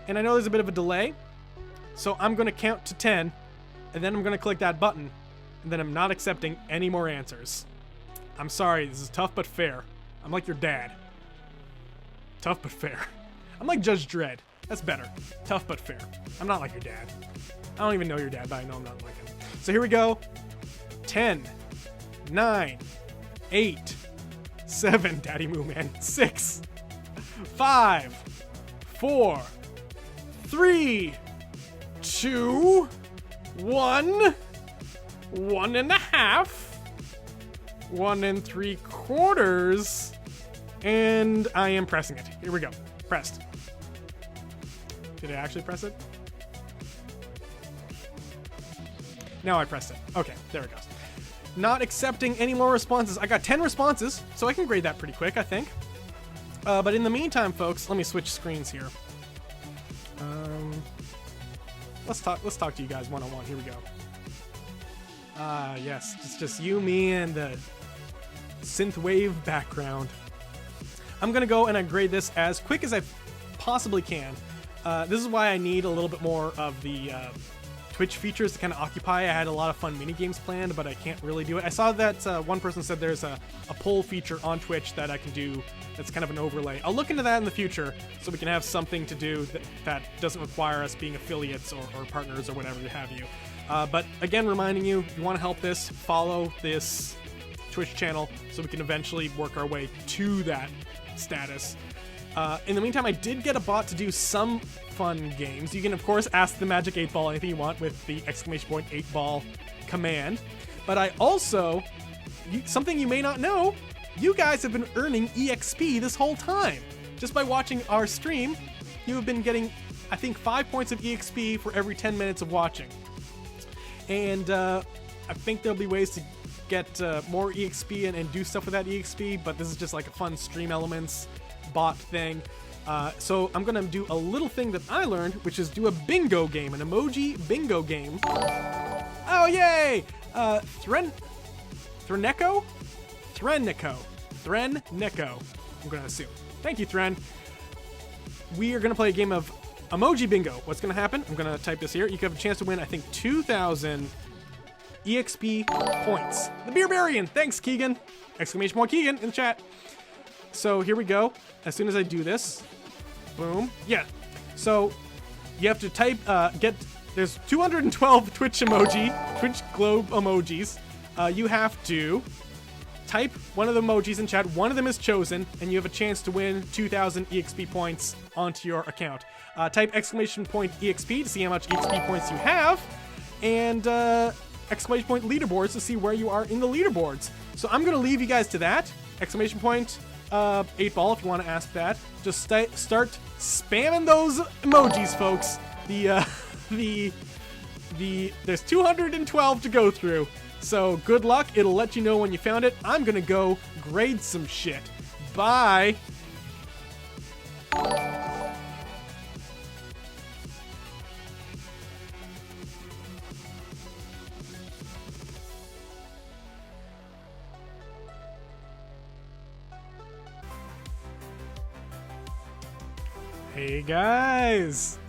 And I know there's a bit of a delay, so I'm going to count to 10, and then I'm going to click that button, and then I'm not accepting any more answers. I'm sorry, this is tough but fair. I'm like your dad. Tough but fair. I'm like Judge Dredd. That's better. Tough but fair. I'm not like your dad. I don't even know your dad, but I know I'm not like him. So here we go. 10, 9, 8, 7, Daddy Moo Man, 6, 5, 4, 3, 2, 1, 1.5, 1 3/4, and I am pressing it. Here we go. Pressed. Did I actually press it? Now I pressed it. Okay, there it goes. Not accepting any more responses. I got 10 responses, so I can grade that pretty quick, I think. But in the meantime, folks, let me switch screens here. Let's talk to you guys one-on-one. Here we go. Yes, it's just you, me, and the synthwave background. I'm gonna go and I grade this as quick as I possibly can. This is why I need a little bit more of the Twitch features to kind of occupy. I had a lot of fun mini games planned, but I can't really do it. I saw that one person said there's a poll feature on Twitch that I can do that's kind of an overlay. I'll look into that in the future so we can have something to do that doesn't require us being affiliates or partners or whatever have you. But again, reminding you, if you want to help this, follow this Twitch channel so we can eventually work our way to that status. In the meantime, I did get a bot to do some fun games. You can, of course, ask the Magic 8-Ball anything you want with the ! 8-ball command. But I also, something you may not know, you guys have been earning EXP this whole time. Just by watching our stream, you have been getting, I think, 5 points of EXP for every 10 minutes of watching. And I think there'll be ways to get more EXP and do stuff with that EXP, but this is just like a fun stream elements bot thing. So I'm gonna do a little thing that I learned, which is do a bingo game, an emoji bingo game. Oh yay! Threneko, I'm gonna assume. Thank you, Thren. We are gonna play a game of emoji bingo. What's gonna happen? I'm gonna type this here. You have a chance to win, I think, 2,000 EXP points. The Beerbarian! Thanks, Keegan! ! Keegan in the chat. So here we go. As soon as I do this, boom. Yeah. So you have to type, there's 212 Twitch globe emojis. You have to type one of the emojis in chat. One of them is chosen, and you have a chance to win 2,000 EXP points onto your account. Type EXP to see how much EXP points you have, and leaderboards to see where you are in the leaderboards. So I'm gonna leave you guys to that. 8-Ball, if you want to ask that. Just start spamming those emojis, folks. There's 212 to go through. So good luck. It'll let you know when you found it. I'm gonna go grade some shit. Bye. Hey guys!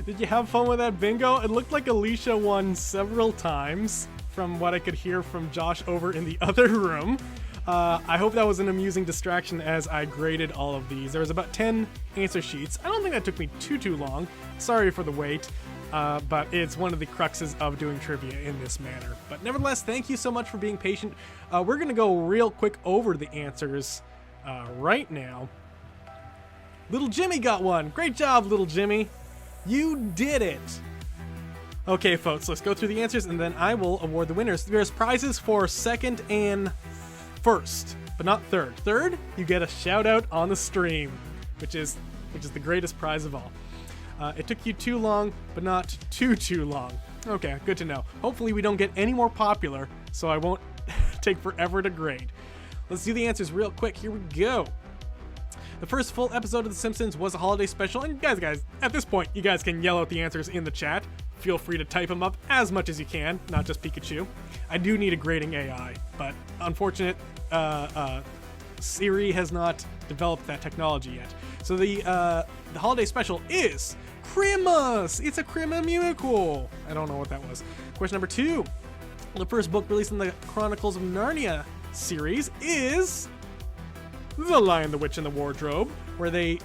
Did you have fun with that bingo? It looked like Alicia won several times from what I could hear from Josh over in the other room. I hope that was an amusing distraction as I graded all of these. There was about 10 answer sheets. I don't think that took me too long. Sorry for the wait, but it's one of the cruxes of doing trivia in this manner. But nevertheless, thank you so much for being patient. We're gonna go real quick over the answers right now. Little Jimmy got one. Great job, Little Jimmy. You did it. Okay, folks, let's go through the answers and then I will award the winners. There's prizes for second and first, but not third. Third, you get a shout out on the stream, which is the greatest prize of all. It took you too long, but not too long. Okay, good to know. Hopefully we don't get any more popular, so I won't take forever to grade. Let's do the answers real quick. Here we go. The first full episode of The Simpsons was a holiday special, and guys, at this point, you guys can yell out the answers in the chat. Feel free to type them up as much as you can, not just Pikachu. I do need a grading AI, but unfortunate, Siri has not developed that technology yet. So the holiday special is Christmas! It's a Christmas miracle! I don't know what that was. Question number 2. The first book released in the Chronicles of Narnia series is The Lion, the Witch, and the Wardrobe, where they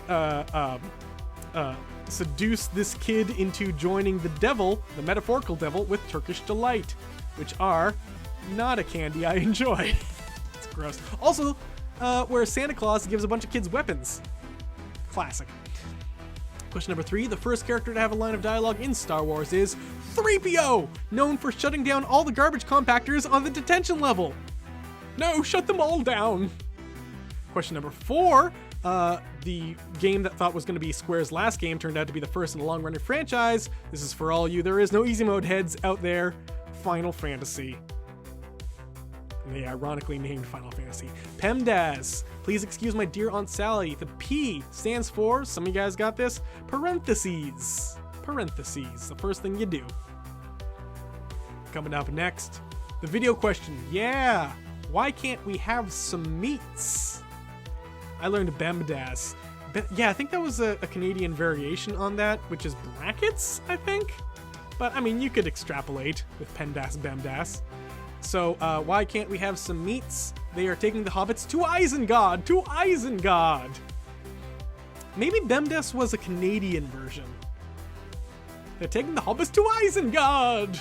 seduce this kid into joining the devil, the metaphorical devil, with Turkish delight, which are not a candy I enjoy. It's gross. Also, where Santa Claus gives a bunch of kids weapons. Classic. Question number 3. The first character to have a line of dialogue in Star Wars is 3PO, known for shutting down all the garbage compactors on the detention level. No, shut them all down. Question number 4, the game that thought was going to be Square's last game turned out to be the first in a long-running franchise. This is for all you there is no easy mode heads out there. Final Fantasy. And they ironically named Final Fantasy. PEMDAS. Please excuse my dear Aunt Sally. The P stands for, some of you guys got this, parentheses. Parentheses, the first thing you do. Coming up next, the video question. Yeah! Why can't we have some meats? I learned Bemdas. Yeah, I think that was a Canadian variation on that, which is brackets, I think. But, I mean, you could extrapolate with Pendas, Bemdas. So, why can't we have some meats? They are taking the hobbits to Isengard! To Isengard! Maybe Bemdas was a Canadian version. They're taking the hobbits to Isengard!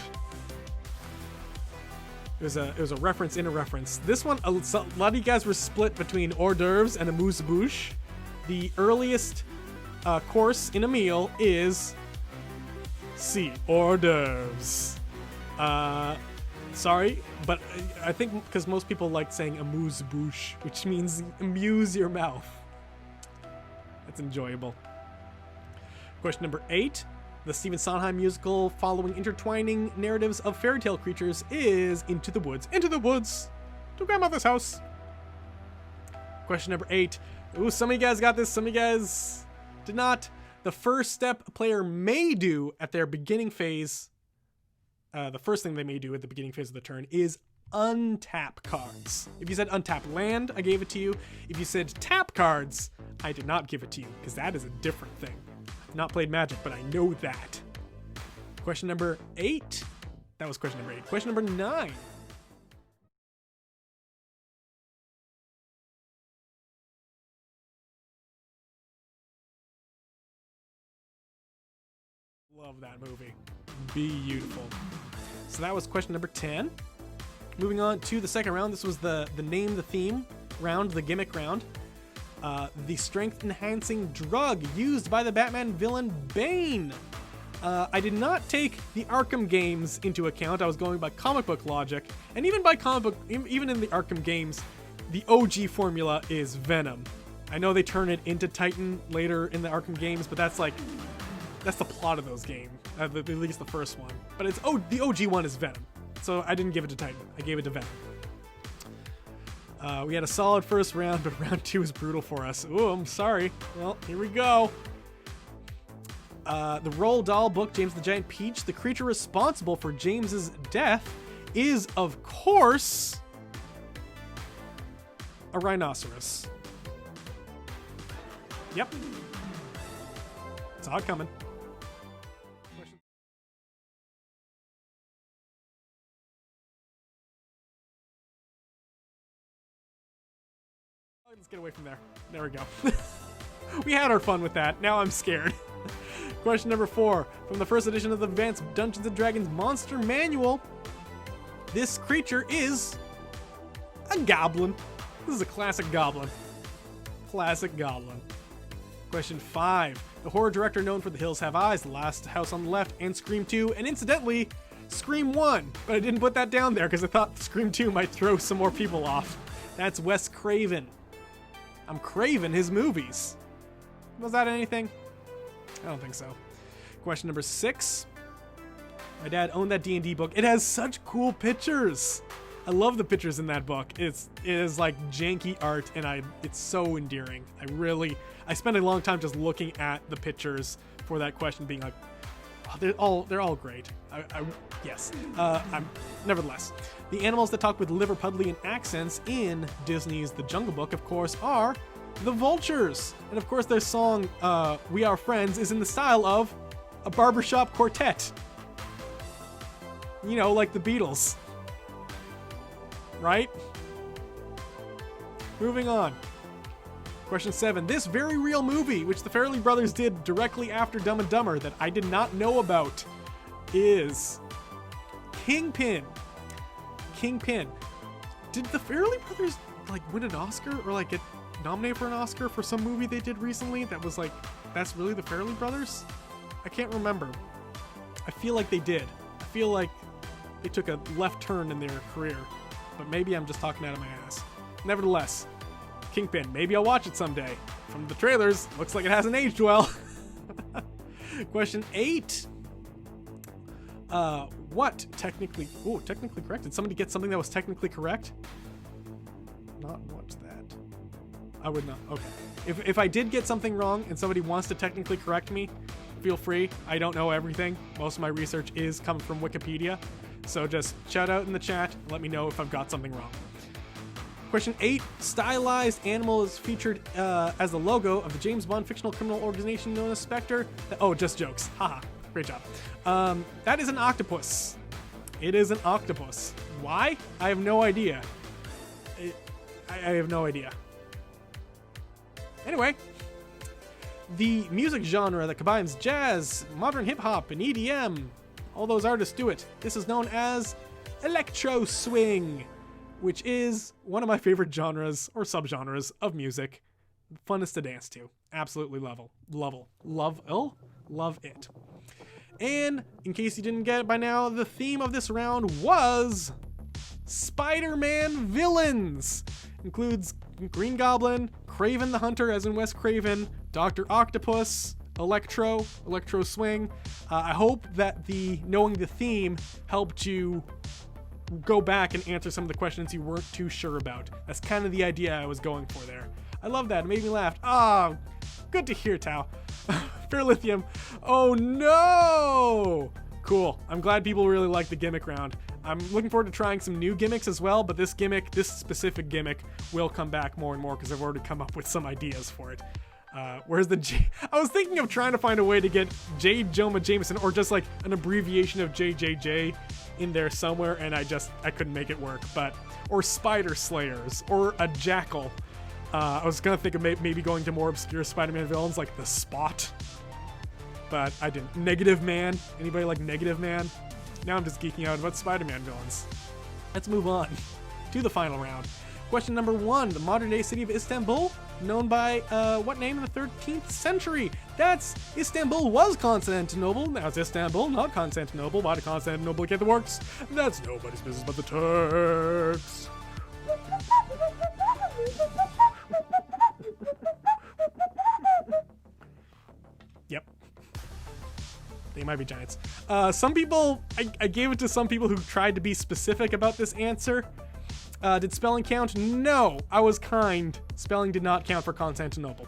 It was a reference in a reference. This one, a lot of you guys were split between hors d'oeuvres and amuse-bouche. The earliest course in a meal is C, hors d'oeuvres. Sorry, but I think because most people like saying amuse-bouche, which means amuse your mouth. That's enjoyable. Question number 8. The Stephen Sondheim musical following intertwining narratives of fairy tale creatures is Into the Woods. Into the Woods! To Grandmother's house! Question number 8. Ooh, some of you guys got this, some of you guys did not. The first step a player may do at their beginning phase, the first thing they may do at the beginning phase of the turn is untap cards. If you said untap land, I gave it to you. If you said tap cards, I did not give it to you, because that is a different thing. I've not played Magic, but I know that. Question number 8. That was question number 8. Question number 9. Love that movie. Beautiful. So that was question number 10. Moving on to the second round. This was the name the theme round, the gimmick round. The strength enhancing drug used by the Batman villain Bane. I did not take the Arkham games into account. I was going by comic book logic, and even in the Arkham games, the OG formula is Venom. I know they turn it into Titan later in the Arkham games, but that's the plot of those games, at least the first one. But the OG one is Venom, so I didn't give it to Titan. I gave it to Venom. We had a solid first round, but round 2 was brutal for us. Ooh, I'm sorry. Well, here we go. The Roald Dahl book, James the Giant Peach, the creature responsible for James's death is, of course, a rhinoceros. Yep. Saw it coming. Let's get away from there. There we go. We had our fun with that. Now I'm scared. Question number 4. From the first edition of the Advanced Dungeons & Dragons Monster Manual, this creature is a goblin. This is a classic goblin. Classic goblin. Question 5. The horror director known for The Hills Have Eyes, The Last House on the Left, and Scream 2, and incidentally, Scream 1. But I didn't put that down there because I thought Scream 2 might throw some more people off. That's Wes Craven. I'm craving his movies. Was that anything? I don't think so. Question number 6. My dad owned that D&D book. It has such cool pictures. I love the pictures in that book. It is like janky art, and it's so endearing. I spent a long time just looking at the pictures for that question, being like, oh, they're all great. Yes. Nevertheless, the animals that talk with Liverpudlian accents in Disney's The Jungle Book, of course, are the vultures. And of course, their song, We Are Friends, is in the style of a barbershop quartet. You know, like the Beatles. Right? Moving on. Question 7. This very real movie, which the Farrelly brothers did directly after Dumb and Dumber that I did not know about, is Kingpin. Kingpin. Did the Farrelly brothers win an Oscar or get nominated for an Oscar for some movie they did recently that was that's really the Farrelly brothers? I can't remember. I feel like they did. I feel like they took a left turn in their career, but maybe I'm just talking out of my ass. Nevertheless, Kingpin. Maybe I'll watch it someday. From the trailers, looks like it hasn't aged well. Question 8. What technically correct? Did somebody get something that was technically correct? Not watch that. I would not. Okay. If I did get something wrong and somebody wants to technically correct me, feel free. I don't know everything. Most of my research is coming from Wikipedia. So just shout out in the chat and let me know if I've got something wrong. Question 8. Stylized animal is featured as the logo of the James Bond fictional criminal organization known as Spectre. Oh, just jokes. Haha. Great job. That is an octopus. It is an octopus. Why? I have no idea. I have no idea. Anyway, the music genre that combines jazz, modern hip-hop, and EDM, all those artists do it. This is known as electro swing, which is one of my favorite genres or subgenres of music. Funnest to dance to. Absolutely love it. And in case you didn't get it by now, the theme of this round was Spider-Man villains. Includes Green Goblin, Kraven the Hunter, as in Wes Craven, Dr. Octopus, Electro Swing. I hope that knowing the theme helped you go back and answer some of the questions you weren't too sure about. That's kind of the idea I was going for there. I love that. It made me laugh. Ah, good to hear, Tao. Fair Lithium. Oh no! Cool. I'm glad people really like the gimmick round. I'm looking forward to trying some new gimmicks as well, but this specific gimmick will come back more and more because I've already come up with some ideas for it. Where's the J? I was thinking of trying to find a way to get J. Jonah Jameson or just like an abbreviation of JJJ in there somewhere, and I couldn't make it work. Or Spider Slayers or a Jackal. I was gonna think of maybe going to more obscure Spider-Man villains like the Spot, but I didn't. Negative Man. Anybody like Negative Man? Now I'm just geeking out about Spider-Man villains. Let's move on to the final round. Question number 1. The modern-day city of Istanbul, known by what name in the 13th century? That's Istanbul was Constantinople. Now it's Istanbul, not Constantinople. Why did Constantinople get the works? That's nobody's business but the Turks. Yep. They might be giants. Some people, I gave it to some people who tried to be specific about this answer. Did spelling count? No, I was kind. Spelling did not count for Constantinople.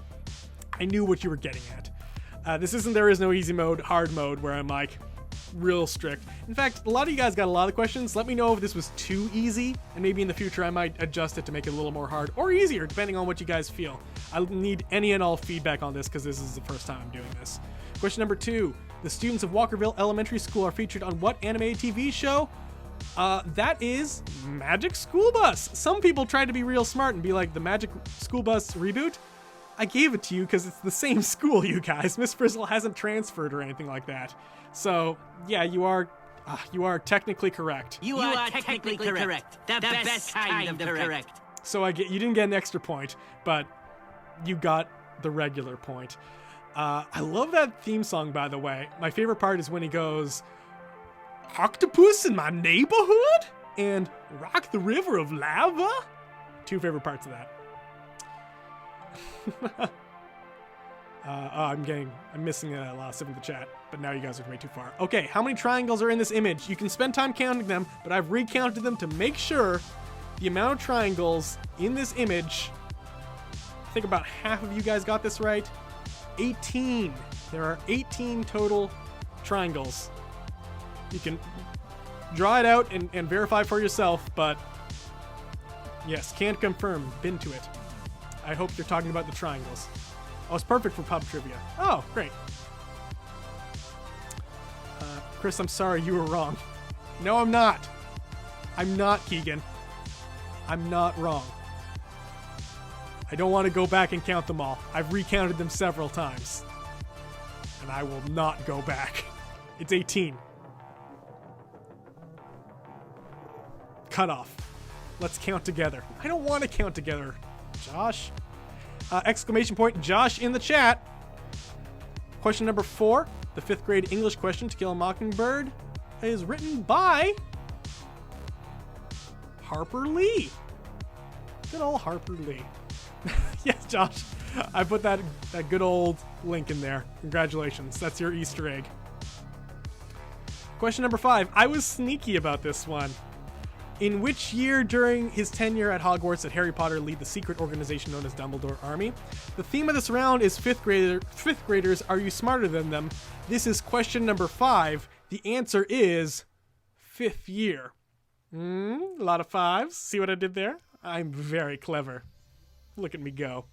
I knew what you were getting at. This isn't There Is No Easy Mode, hard mode, where I'm like real strict. In fact, a lot of you guys got a lot of questions. Let me know if this was too easy, and maybe in the future I might adjust it to make it a little more hard or easier, depending on what you guys feel. I need any and all feedback on this because this is the first time I'm doing this. Question number 2. The students of Walkerville Elementary School are featured on what animated TV show? That is Magic School Bus. Some people tried to be real smart and be like, the Magic School Bus reboot? I gave it to you because it's the same school, you guys. Miss Frizzle hasn't transferred or anything like that. So, yeah, you are technically correct. You are technically correct. The best kind of correct. So you didn't get an extra point, but you got the regular point. I love that theme song, by the way. My favorite part is when he goes, "Octopus in my neighborhood?" and "Rock the River of Lava?" Two favorite parts of that. I'm missing a lot of stuff in the chat, but now you guys are way too far. Okay, how many triangles are in this image? You can spend time counting them, but I've recounted them to make sure the amount of triangles in this image. I think about half of you guys got this right. 18. There are 18 total triangles. You can draw it out and verify for yourself, but yes, can't confirm. Been to it. I hope you're talking about the triangles. Oh, it's perfect for pub trivia. Oh, great. Chris, I'm sorry, you were wrong. No, I'm not. I'm not, Keegan. I'm not wrong. I don't want to go back and count them all. I've recounted them several times. And I will not go back. It's 18. Cut off. Let's count together. I don't want to count together, Josh. Exclamation point, Josh in the chat. Question number 4, the 5th grade English question, To Kill a Mockingbird, is written by Harper Lee. Good old Harper Lee. Yes, Josh. I put that good old link in there. Congratulations. That's your Easter egg. Question number 5. I was sneaky about this one. In which year during his tenure at Hogwarts did Harry Potter lead the secret organization known as Dumbledore Army? The theme of this round is fifth graders, are you smarter than them? This is question number 5. The answer is 5th year. A lot of 5s. See what I did there? I'm very clever. Look at me go.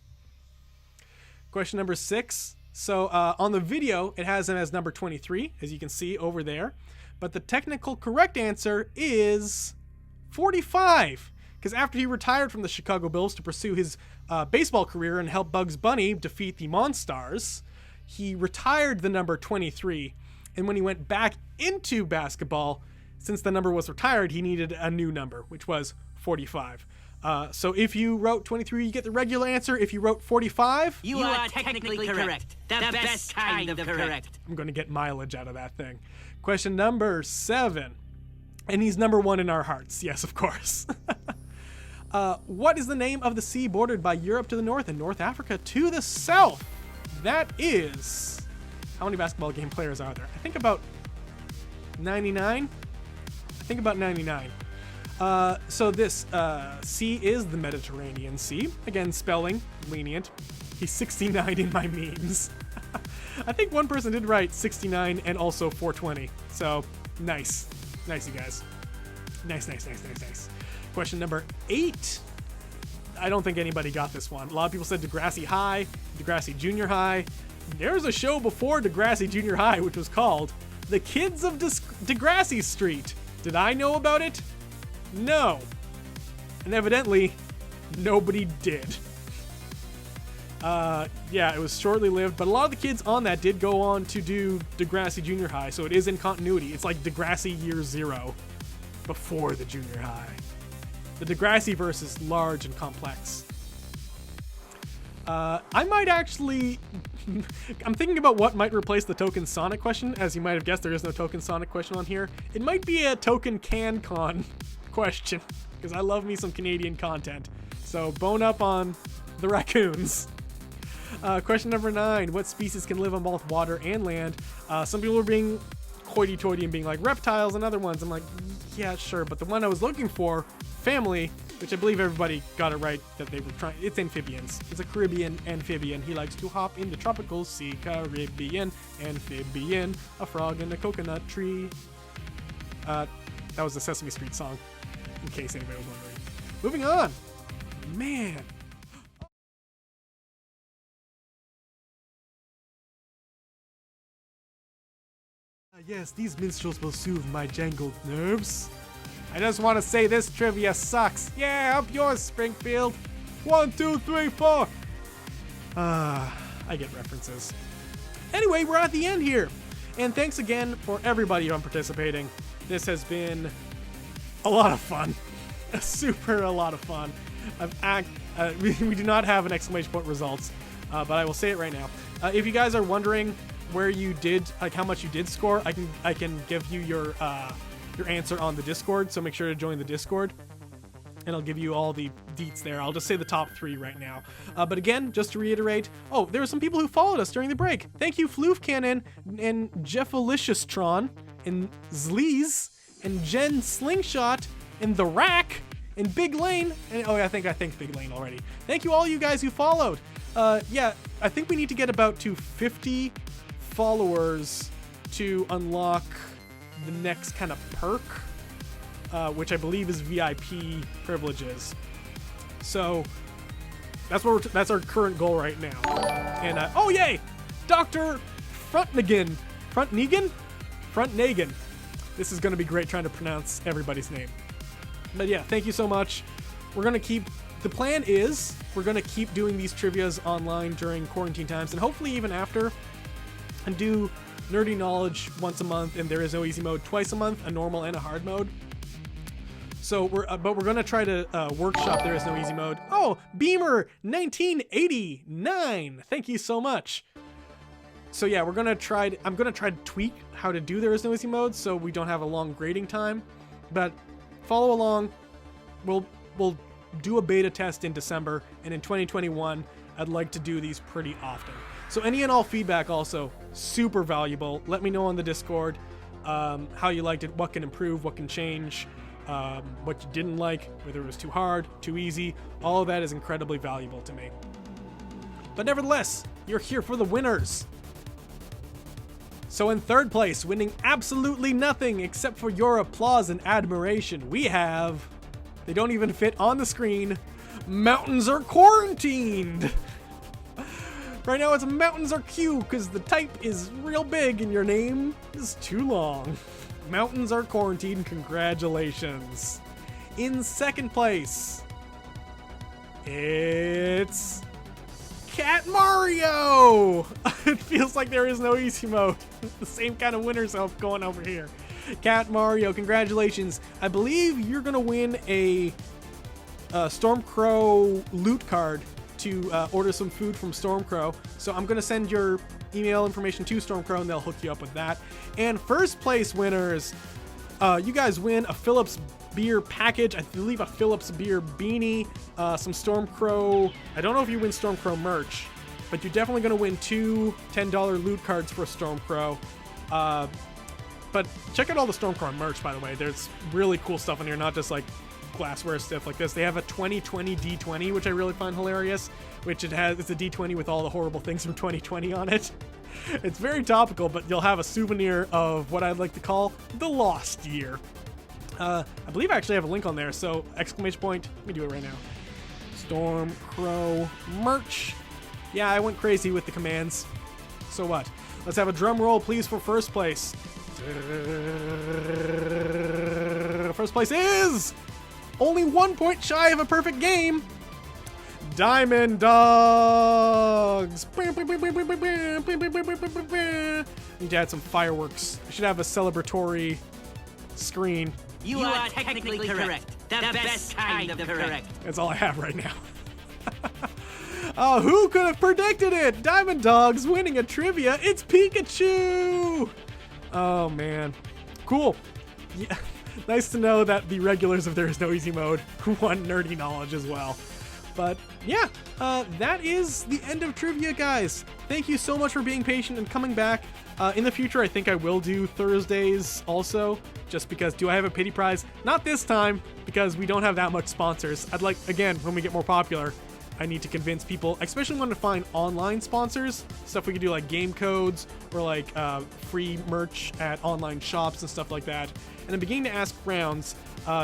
Question number 6. So on the video, it has him as number 23, as you can see over there. But the technical correct answer is 45. Because after he retired from the Chicago Bulls to pursue his baseball career and help Bugs Bunny defeat the Monstars, he retired the number 23. And when he went back into basketball, since the number was retired, he needed a new number, which was 45. So if you wrote 23, you get the regular answer. If you wrote 45, you are technically correct. The best kind of correct. I'm going to get mileage out of that thing. Question number 7. And he's number 1 in our hearts. Yes, of course. What is the name of the sea bordered by Europe to the north and North Africa to the south? That is... How many basketball game players are there? I think about 99. So this sea is the Mediterranean Sea. Again, spelling lenient. He's 69 in my memes. I think one person did write 69 and also 420. So nice. Nice, you guys. Nice. Question number 8. I don't think anybody got this one. A lot of people said Degrassi High, Degrassi Junior High. There's a show before Degrassi Junior High which was called The Kids of Degrassi Street. Did I know about it? No. And evidently, nobody did. Yeah, it was shortly lived, but a lot of the kids on that did go on to do Degrassi Junior High, so it is in continuity. It's like Degrassi Year Zero before the junior high. The Degrassi verse is large and complex. I might actually... I'm thinking about what might replace the Token Sonic question. As you might have guessed, there is no Token Sonic question on here. It might be a Token CanCon question, because I love me some Canadian content. So bone up on the raccoons. Question number 9. What species can live on both water and land? Some people are being hoity-toity and being like, reptiles and other ones. I'm like, yeah, sure. But the one I was looking for, family, which I believe everybody got it right that they were trying. It's amphibians. It's a Caribbean amphibian. He likes to hop in the tropical sea. Caribbean amphibian. A frog in a coconut tree. That was the Sesame Street song, in case anybody was wondering. Moving on. Man. Yes, these minstrels will soothe my jangled nerves. I just want to say this trivia sucks. Yeah, up yours, Springfield. 1, 2, 3, 4. I get references. Anyway, we're at the end here. And thanks again for everybody on participating. This has been a lot of fun. A lot of fun. We do not have an exclamation point results, but I will say it right now. If you guys are wondering where you did, like how much you did score, I can give you your answer on the Discord, so make sure to join the Discord, and I'll give you all the deets there. I'll just say the top 3 right now. But again, just to reiterate, there were some people who followed us during the break. Thank you, Floof Cannon, and Jeffalicioustron, and Zleez, and Jen Slingshot, and The Rack, and Big Lane, and I think Big Lane already. Thank you all you guys who followed. Yeah, I think we need to get about to 50 followers to unlock the next kind of perk, which I believe is VIP privileges. So that's our current goal right now. And oh yay, Dr. Frontnagan. This is going to be great trying to pronounce everybody's name. But yeah, thank you so much. The plan is we're going to keep doing these trivias online during quarantine times, and hopefully even after, and do Nerdy Knowledge once a month, and There Is No Easy Mode twice a month, a normal and a hard mode. So we're going to try to workshop There Is No Easy Mode. Oh, Beamer 1989. Thank you so much. So yeah, I'm going to try to tweak how to do There Is No Easy Mode so we don't have a long grading time. But follow along. We'll do a beta test in December, and in 2021, I'd like to do these pretty often. So any and all feedback also super valuable. Let me know on the Discord how you liked it, what can improve, what can change, what you didn't like, whether it was too hard, too easy. All of that is incredibly valuable to me. But nevertheless, you're here for the winners. So in third place, winning absolutely nothing except for your applause and admiration, we have They don't even fit on the screen. Mountains are quarantined. Right now it's mountains are Q because the type is real big and your name is too long. Mountains are quarantined. Congratulations. In second place, it's Cat Mario. It feels like there is no easy mode. The same kind of winner's hope going over here. Cat Mario, congratulations. I believe you're gonna win a Stormcrow loot card to order some food from Stormcrow. So I'm gonna send your email information to Stormcrow and they'll hook you up with that. And first place winners, you guys win a Phillips beer package, I believe a Phillips beer beanie, some Stormcrow. I don't know if you win Stormcrow merch, but you're definitely gonna win 2 $10 loot cards for Stormcrow. But check out all the Stormcrow merch, by the way. There's really cool stuff in here, not just like glassware stuff like this. They have a 2020 D20, which I really find hilarious, which it's a D20 with all the horrible things from 2020 on it. It's very topical, but you'll have a souvenir of what I'd like to call the lost year. I believe I actually have a link on there, so exclamation point, let me do it right now. Stormcrow merch. Yeah, I went crazy with the commands. So what? Let's have a drum roll, please, for first place. First place is only 1 point shy of a perfect game. Diamond Dogs. Need to add some fireworks. I should have a celebratory screen. You are technically correct. The best kind of correct. That's all I have right now. Who could have predicted it? Diamond Dogs winning a trivia. It's Pikachu. Oh man, cool. Yeah. Nice to know that the regulars of There Is No Easy Mode won nerdy knowledge as well. But yeah, that is the end of trivia, guys. Thank you so much for being patient and coming back. In the future, I think I will do Thursdays also, just because do I have a pity prize? Not this time, because we don't have that much sponsors. I'd like, again, when we get more popular, I need to convince people, I especially want to find online sponsors, stuff we could do like game codes or like free merch at online shops and stuff like that. And I'm beginning to ask rounds.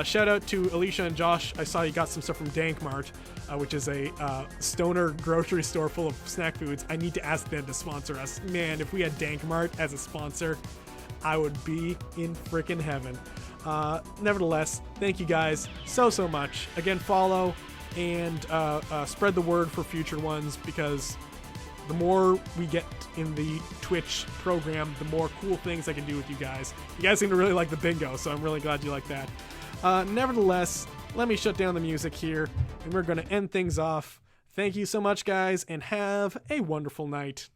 Shout out to Alicia and Josh. I saw you got some stuff from Dank Mart, which is a stoner grocery store full of snack foods. I need to ask them to sponsor us. Man, if we had Dank Mart as a sponsor, I would be in frickin' heaven. Nevertheless, thank you guys so much. Again, follow and spread the word for future ones, because the more we get in the Twitch program, the more cool things I can do with you guys. You guys seem to really like the bingo, so I'm really glad you like that. Nevertheless, let me shut down the music here, and we're going to end things off. Thank you so much, guys, and have a wonderful night.